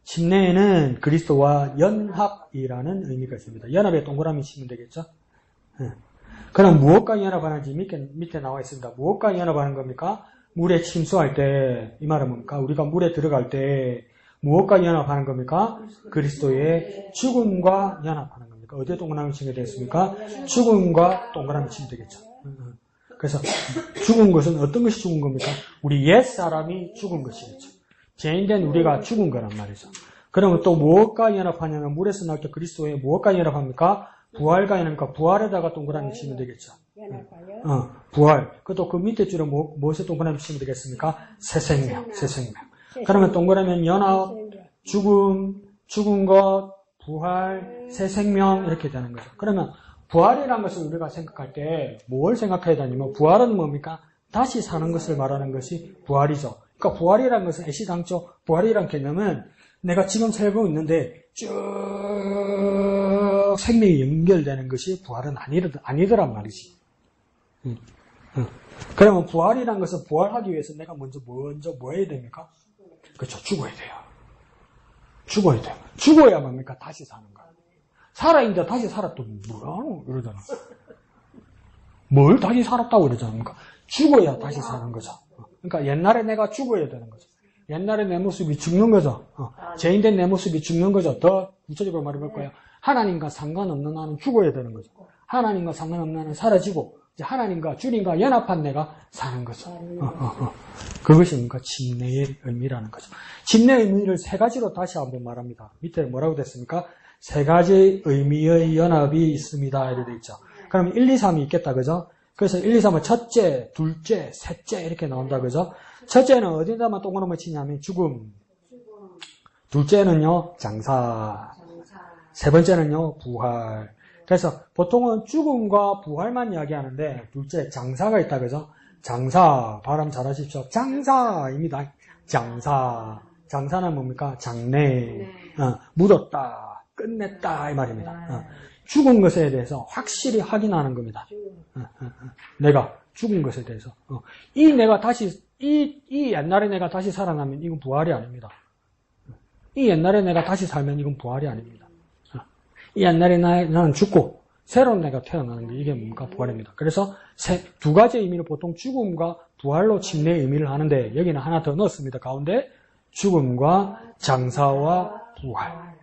침례에는 그리스도와 연합이라는 의미가 있습니다. 연합에 동그라미 치면 되겠죠? 그럼 무엇과 연합하는지 밑에 나와 있습니다. 무엇과 연합하는 겁니까? 물에 침수할 때, 이 말은 뭡니까? 우리가 물에 들어갈 때 무엇과 연합하는 겁니까? 그리스도의 죽음과 연합하는 겁니까? 어디에 동그라미 치게 되겠습니까? 죽음과 동그라미 치면 되겠죠. 그래서 죽은 것은 어떤 것이 죽은 겁니까? 우리 옛사람이 죽은 것이겠죠. 죄인된 우리가 죽은 거란 말이죠. 그러면 또 무엇과 연합하냐면 물에서 나올 때 그리스도의 무엇과 연합합니까? 부활과 연합합니까? 부활에다가 동그라미 치면 되겠죠. 부활. 그것도 그 밑에 줄에 무엇에 동그라미 치면 되겠습니까? 새 생명, 새 생명. 그러면 동그라미는 연합, 죽음, 죽은 것, 부활, 새 생명 이렇게 되는 거죠. 그러면 부활이라는 것을 우리가 생각할 때 뭘 생각해야 되냐면 부활은 뭡니까? 다시 사는 것을 말하는 것이 부활이죠. 그러니까 부활이라는 것은 애시당초 부활이라는 개념은 내가 지금 살고 있는데 쭉 생명이 연결되는 것이 부활은 아니더란 말이지. 그러면 부활이라는 것은 부활하기 위해서 내가 먼저 뭐 해야 됩니까? 그렇죠. 죽어야 돼요. 죽어야 돼요. 죽어야 뭡니까? 다시 사는 거야. 살아있는데 다시 살았더니 뭐야? 이러잖아. 뭘 다시 살았다고 이러잖아. 죽어야 다시 사는 거죠. 그러니까 옛날에 내가 죽어야 되는 거죠. 옛날에 내 모습이 죽는 거죠. 죄인된 내 모습이 죽는 거죠. 더 구체적으로 말해볼 거예요. 하나님과 상관없는 나는 죽어야 되는 거죠. 하나님과 상관없는 나는 사라지고 이제 하나님과 주님과 연합한 내가 사는 거죠. 그것이 뭔가 침례의 의미라는 거죠. 침례의 의미를 세 가지로 다시 한번 말합니다. 밑에 뭐라고 됐습니까? 세 가지 의미의 연합이 있습니다. 이렇게 돼 있죠. 그러면 1, 2, 3이 있겠다. 그죠? 그래서 1, 2, 3은 첫째, 둘째, 셋째 이렇게 나온다. 그죠? 첫째는 어디다만 동그라미 치냐면 죽음. 둘째는요, 장사. 세 번째는요, 부활. 그래서 보통은 죽음과 부활만 이야기하는데 둘째 장사가 있다. 그죠? 장사. 발음 잘하십시오. 장사입니다. 장사. 장사는 뭡니까? 장래. 묻었다. 끝냈다. 이 말입니다. 죽은 것에 대해서 확실히 확인하는 겁니다. 내가 죽은 것에 대해서. 이 옛날에 내가 다시 살아나면 이건 부활이 아닙니다. 이 옛날에 내가 다시 살면 이건 부활이 아닙니다. 이 옛날에 나는 죽고 새로운 내가 태어나는 게 이게 뭡니까? 부활입니다. 그래서 두 가지의 의미를 보통 죽음과 부활로 침례의 의미를 하는데 여기는 하나 더 넣었습니다. 가운데 죽음과 장사와 부활.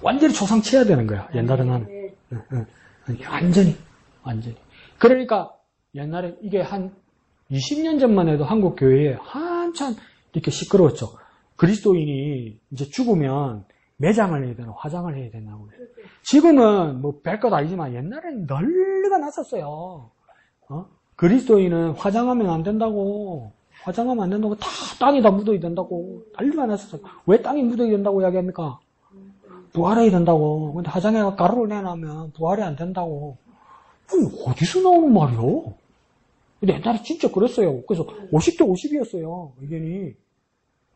완전히 초상치해야 되는 거야. 옛날에 나는. 완전히. 그러니까 옛날에 이게 한 20년 전만 해도 한국 교회에 한참 이렇게 시끄러웠죠. 그리스도인이 이제 죽으면 매장을 해야 되나 화장을 해야 되냐고. 지금은 뭐 별것 아니지만 옛날에는 난리가 났었어요. 그리스도인은 화장하면 안 된다고. 화장하면 안 된다고. 다 땅에다 묻어야 된다고. 난리가 났었어요. 왜 땅에 묻어야 된다고 이야기합니까? 부활해야 된다고. 근데 화장해가 가루를 내놓으면 부활이 안 된다고. 어디서 나오는 말이요? 근데 옛날에 진짜 그랬어요. 그래서 50대 50이었어요. 의견이.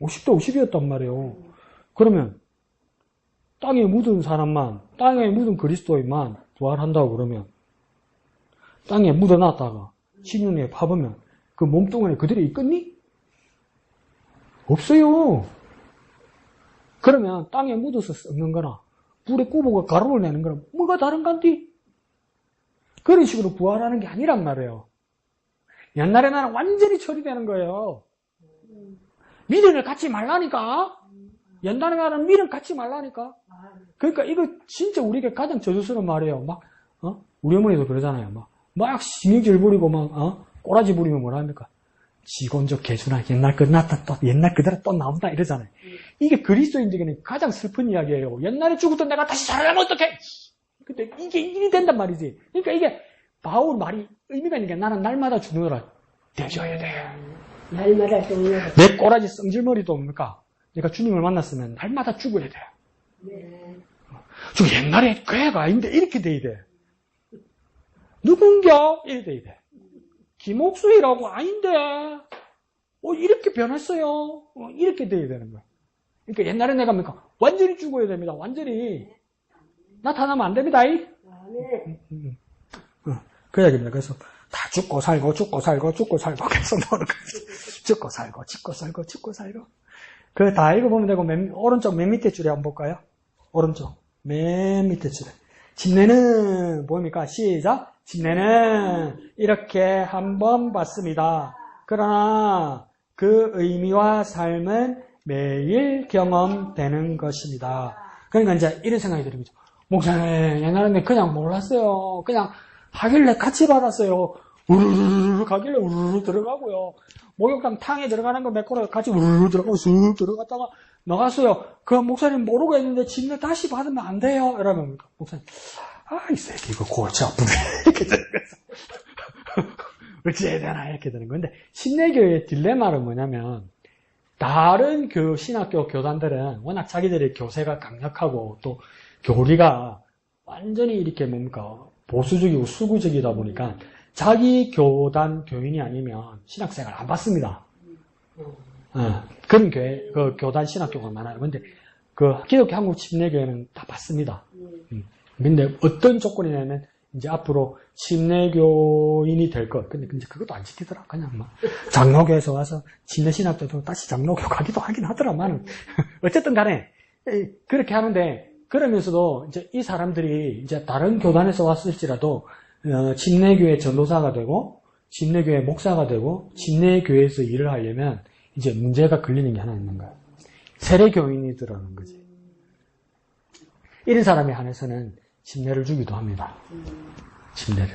50대 50이었단 말이에요. 그러면 땅에 묻은 사람만, 땅에 묻은 그리스도인만 부활한다고 그러면 땅에 묻어놨다가 10년 후에 파보면 그 몸뚱아리 그대로 있겠니? 없어요. 그러면 땅에 묻어서 썩는 거나 불에 굽어가 가루를 내는 거나 뭐가 다른 간디? 그런 식으로 부활하는 게 아니란 말이에요. 옛날에 나는 완전히 처리되는 거예요. 미련을 갖지 말라니까. 옛날에 나는 미련 갖지 말라니까. 그러니까 이거 진짜 우리에게 가장 저주스러운 말이에요. 우리 어머니도 그러잖아요. 막 심형질 부리고 꼬라지 부리면 뭐라 합니까? 지건적 개수나 옛날 끝났다 또 옛날 그대로 또 나온다 이러잖아요. 이게 그리스도인들에게는 가장 슬픈 이야기예요. 옛날에 죽었던 내가 다시 살아나면 어떡해? 근데 이게 일이 된단 말이지. 그러니까 이게 바울 말이 의미가 있는 게 나는 날마다 죽느라 되셔야 돼. 날마다 죽느라. 내 꼬라지 성질머리도 뭡니까? 내가 주님을 만났으면 날마다 죽어야 돼. 네. 저 옛날에 그 애가 아닌데 이렇게 돼야 돼. 누군겨? 이렇게 돼야 돼. 김옥수이라고 아닌데 이렇게 변했어요. 이렇게 돼야 되는 거야. 그러니까 옛날에 내가 뭡니까? 완전히 죽어야 됩니다. 완전히 나타나면 안 됩니다. 그 이야기입니다. 그래서 다 죽고 살고 계속 나오는 거죠. 죽고 살고. 그거 다 읽어보면 되고 오른쪽 맨 밑에 줄에 한번 볼까요? 오른쪽 맨 밑에 줄에 침례는 뭡니까? 시작. 침례는 이렇게 한번 봤습니다. 그러나 그 의미와 삶은 매일 경험되는 것입니다. 그러니까 이제 이런 생각이 들죠. 목사님, 옛날에는 그냥 몰랐어요. 그냥 하길래 같이 받았어요. 우르르르 가길래 우르르 들어가고요. 목욕탕 탕에 들어가는 거 매코로 같이 우르르 들어가고 쑥 들어갔다가 나갔어요. 그 목사님 모르고 했는데 침례 다시 받으면 안 돼요. 이러면 목사님, 이 새끼 이거 골치 아프네. 이렇게 되는 거죠. 어찌해야 되나 이렇게 되는 건데, 침례교의 딜레마는 뭐냐면 다른 신학교 교단들은 워낙 자기들의 교세가 강력하고 또 교리가 완전히 이렇게 뭡니까 보수적이고 수구적이다 보니까 자기 교단 교인이 아니면 신학생활 안 받습니다. 그런 교회, 교단 신학교가 많아요. 근데 기독교 한국 침례교회는 다 받습니다. 근데 어떤 조건이냐면 이제 앞으로 침례교인이 될 것. 근데 이제 그것도 안 지키더라. 그냥 막 장로교에서 와서 침례신학교도 다시 장로교 가기도 하긴 하더라만. 어쨌든 간에 그렇게 하는데 그러면서도 이제 이 사람들이 이제 다른 교단에서 왔을지라도 침례교회 전도사가 되고 침례교회 목사가 되고 침례교회에서 일을 하려면 이제 문제가 걸리는 게 하나 있는 거야. 세례교인이 들어가는 거지. 이런 사람에 한해서는 침례를 주기도 합니다. 침례를.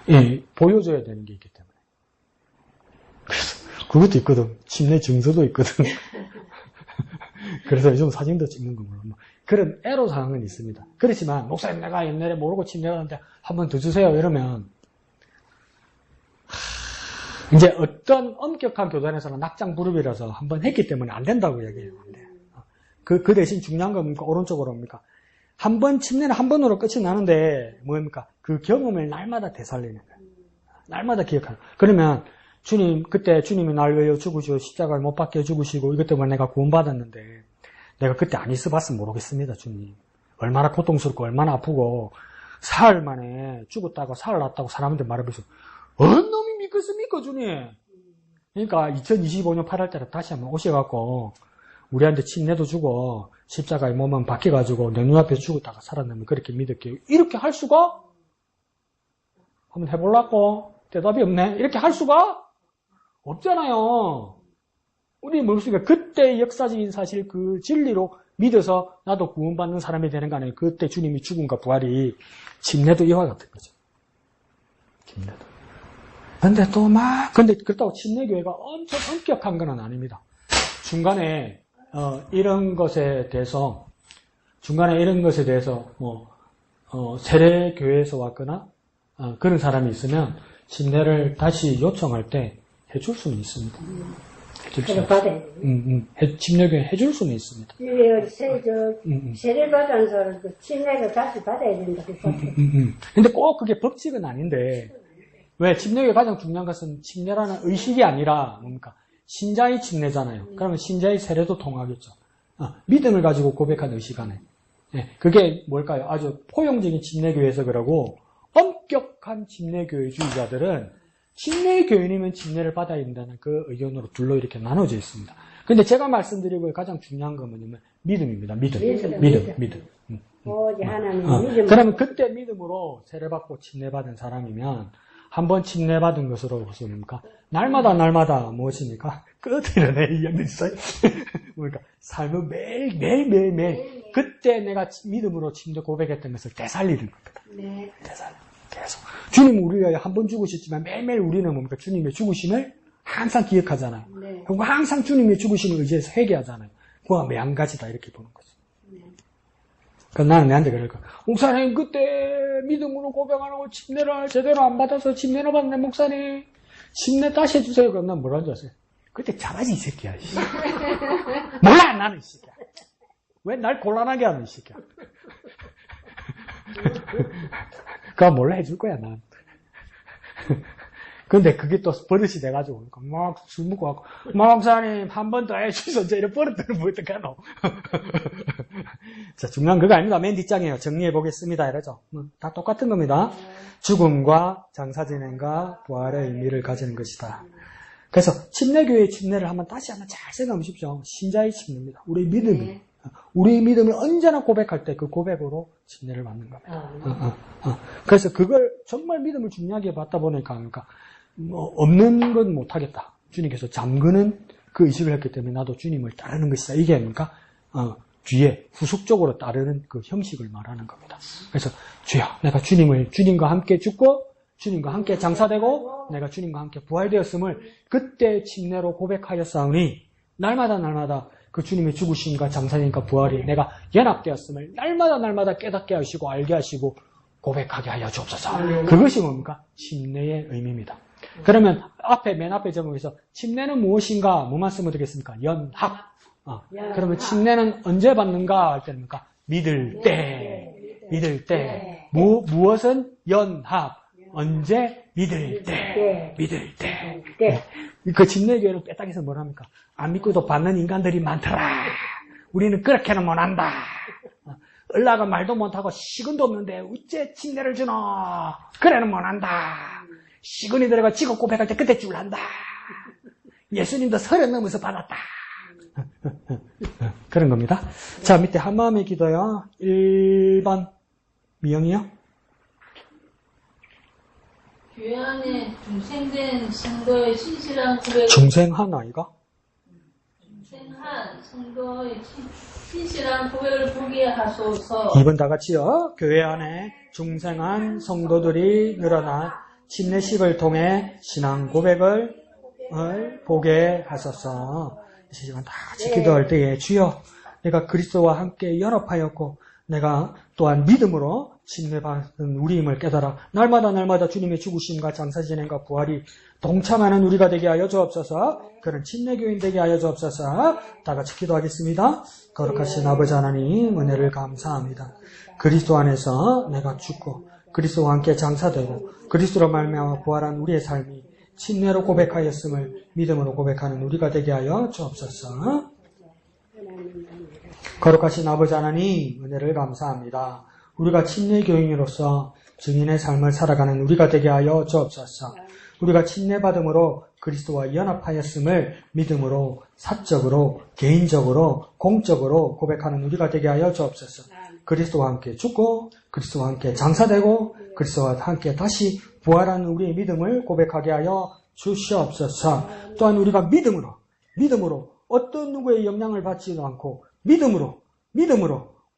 예, 보여줘야 되는 게 있기 때문에. 그래서 그것도 있거든. 침례 증서도 있거든. 그래서 요즘 사진도 찍는 거 몰라. 그런 애로사항은 있습니다. 그렇지만 목사님 내가 옛날에 모르고 침례하는데 한 번 더 주세요 이러면 이제 어떤 엄격한 교단에서는 낙장불입이라서 한 번 했기 때문에 안 된다고 얘기해요. 안 돼요. 그 대신 중요한 건 뭡니까? 오른쪽으로 뭡니까? 한 번 침례는 한 번으로 끝이 나는데 뭡니까? 그 경험을 날마다 되살리는 거예요. 날마다 기억하는 거예요. 그러면 주님, 그때 주님이 날 위해 죽으시고 십자가를 못 박혀 죽으시고 이것 때문에 내가 구원받았는데 내가 그때 안 있어봤으면 모르겠습니다, 주님. 얼마나 고통스럽고 얼마나 아프고 사흘 만에 죽었다고 사흘 났다고 사람한테 말해보면서 어느 놈이 믿겠습니까, 주님? 그러니까 2025년 8월 달에 다시 한번 오셔갖고 우리한테 침례도 주고 십자가에 몸은 박혀가지고 내 눈앞에 죽었다가 살았는데 그렇게 믿을게요. 이렇게 할 수가? 한번 해보려고? 대답이 없네. 이렇게 할 수가? 없잖아요. 우리 머릿속에 그때 역사적인 사실 그 진리로 믿어서 나도 구원받는 사람이 되는 거 아니에요. 그때 주님이 죽음과 부활이 침례도 이와 같은 거죠. 침례도. 근데 근데 그렇다고 침례교회가 엄청 엄격한 건 아닙니다. 중간에 이런 것에 대해서 세례교회에서 왔거나 그런 사람이 있으면 침례를 다시 요청할 때 해줄 수는 있습니다. 침례교회 해줄 수는 있습니다. 세례 받은 사람도 침례를 다시 받아야 된다. 근데 꼭 그게 법칙은 아닌데 왜 침례교회 가장 중요한 것은 침례라는 의식이 아니라 뭡니까? 신자의 침례잖아요. 그러면 신자의 세례도 통하겠죠. 믿음을 가지고 고백한 의식 안에. 예, 그게 뭘까요? 아주 포용적인 침례교회에서 그러고 엄격한 침례교회주의자들은 침례교인이면 침례를 받아야 된다는 그 의견으로 둘로 이렇게 나눠져 있습니다. 근데 제가 말씀드리고 가장 중요한 건 뭐냐면 믿음입니다. 믿음. 그러면 그때 믿음으로 세례받고 침례받은 사람이면 한번 침례받은 것으로 무엇입니까? 날마다 무엇입니까? 끄트러내 이 양들 있어요. 그러니까 삶은 매일 그때 내가 믿음으로 침례 고백했던 것을 되살리는 겁니다. 네. 계속. 주님 우리 위하여 한 번 죽으셨지만 매일매일 우리는 뭡니까? 주님의 죽으심을 항상 기억하잖아요. 네. 그리고 항상 주님의 죽으심을 의지해서 회개하잖아요. 그와 매한가지다 이렇게 보는 거죠. 네. 그러니까 나는 내한테 그럴 거야. 목사님 그때 믿음으로 고백 안 하고 침례를 제대로 안 받아서 침례를 받네 목사님. 침례 다시 해주세요. 그럼 난 뭐라는 줄 아세요? 그때 잘하지 이 새끼야. 몰라 나는 이 새끼야. 왜 날 곤란하게 하는 이 새끼야. 그거 몰라 해줄 거야 난. 근데 그게 또 버릇이 돼가지고 막 술 먹고 와서 목사님 한 번 더 해주셔서 이제 이런 버릇들은 뭐 어떡하노. 자, 중요한 그거 아닙니다. 맨 뒷장이에요. 정리해 보겠습니다. 이러죠. 다 똑같은 겁니다. 죽음과 장사진행과 부활의 의미를 가지는 것이다. 그래서 침례교회의 침례를 다시 한번 잘 생각해 보십시오. 신자의 침례입니다. 우리 믿음이. 우리 믿음을 언제나 고백할 때 그 고백으로 침례를 받는 겁니다. 그래서 그걸 정말 믿음을 중요하게 받다 보니까 그러니까 없는 건 못하겠다. 주님께서 잠그는 그 의식을 했기 때문에 나도 주님을 따르는 것이다. 이게 뭡니까? 뒤에 후속적으로 따르는 그 형식을 말하는 겁니다. 그래서 주여 내가 주님과 함께 죽고 주님과 함께 장사되고 내가 주님과 함께 부활되었음을 그때 침례로 고백하였사오니 날마다 그 주님의 죽으심과 장사님과 부활이 내가 연합되었음을 날마다 깨닫게 하시고 알게 하시고 고백하게 하여 주옵소서. 그것이 뭡니까? 침례의 의미입니다. 그러면 맨 앞에 제목에서 침례는 무엇인가? 뭐만 쓰면 되겠습니까? 연합. 그러면 침례는 언제 받는가? 할 때는 믿을 때. 믿을 때. 무엇은? 연합. 언제? 믿을 때. 믿을 때. 그 침례교회는 빼딱해서 뭐랍니까? 안 믿고도 받는 인간들이 많더라. 우리는 그렇게는 못한다. 얼라가 말도 못하고 시근도 없는데 어째 침례를 주노? 그래는 못한다. 시근이 들어가 직업 고백할 때 그때 줄한다. 예수님도 30 넘어서 받았다. 그런 겁니다. 자, 밑에 한마음의 기도요. 1번 미영이요. 교회 안에 중생된 성도의 신실한 고백을 중생한 아이가? 중생한 성도의 신실한 고백을 보게 하소서. 2번 다 같이요. 교회 안에 중생한 성도들이 늘어나 침례식을 통해 신앙 고백을 보게 하소서. 이 시간 다 같이 기도할 때에 주여 내가 그리스도와 함께 연합하였고 내가 또한 믿음으로 침례받은 우리임을 깨달아 날마다 주님의 죽으심과 장사진행과 부활이 동참하는 우리가 되게 하여 주옵소서. 그런 침례교인 되게 하여 주옵소서. 다 같이 기도하겠습니다. 거룩하신 아버지 하나님 은혜를 감사합니다. 그리스도 안에서 내가 죽고 그리스도와 함께 장사되고 그리스도로 말미암아 부활한 우리의 삶이 침례로 고백하였음을 믿음으로 고백하는 우리가 되게 하여 주옵소서. 거룩하신 아버지 하나님 은혜를 감사합니다. 우리가 침례교인으로서 증인의 삶을 살아가는 우리가 되게 하여 주옵소서. 우리가 침례받음으로 그리스도와 연합하였음을 믿음으로 사적으로 개인적으로 공적으로 고백하는 우리가 되게 하여 주옵소서. 그리스도와 함께 죽고 그리스도와 함께 장사되고 그리스도와 함께 다시 부활한 우리의 믿음을 고백하게 하여 주시옵소서. 또한 우리가 믿음으로 어떤 누구의 영향을 받지도 않고 믿음으로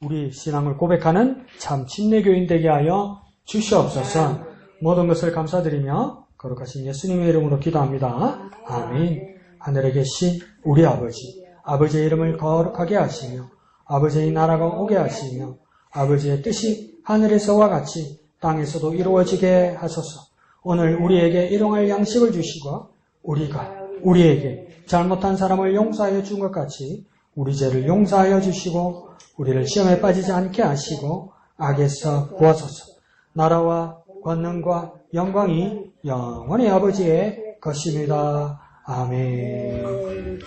우리 신앙을 고백하는 참 침례교인 되게 하여 주시옵소서. 모든 것을 감사드리며 거룩하신 예수님의 이름으로 기도합니다. 아멘. 하늘에 계신 우리 아버지의 이름을 거룩하게 하시며 아버지의 나라가 오게 하시며 아버지의 뜻이 하늘에서와 같이 땅에서도 이루어지게 하소서. 오늘 우리에게 일용할 양식을 주시고 우리가 우리에게 잘못한 사람을 용서하여 준 것 같이 우리 죄를 용서하여 주시고 우리를 시험에 빠지지 않게 하시고 악에서 구하소서. 나라와 권능과 영광이 영원히 아버지의 것입니다. 아멘.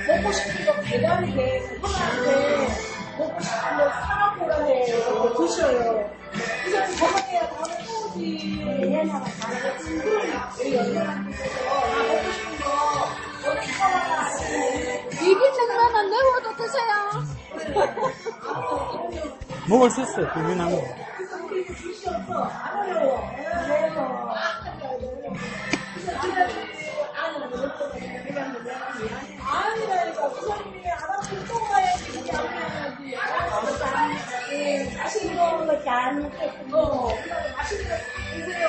먹고 싶은 거 배달이게 사람한테 먹고 싶은 거 사갖고라고 드셔요. 그래서 저번에 다음에 또 오지. 연애가 다르겠지. 우리 연애한테서 먹고 싶은 거 어디 사와라. 입이 생각나면 내워도 드세요. 먹을 수 있어요. 불균한 거. 그래서 우리 주시어서 안 어려워. 아니라니까 부장님이 알아서 또 가야지. 그게 안 해야지. 알아서 맛있는 거 잘 먹겠고. 맛있는 거 드세요.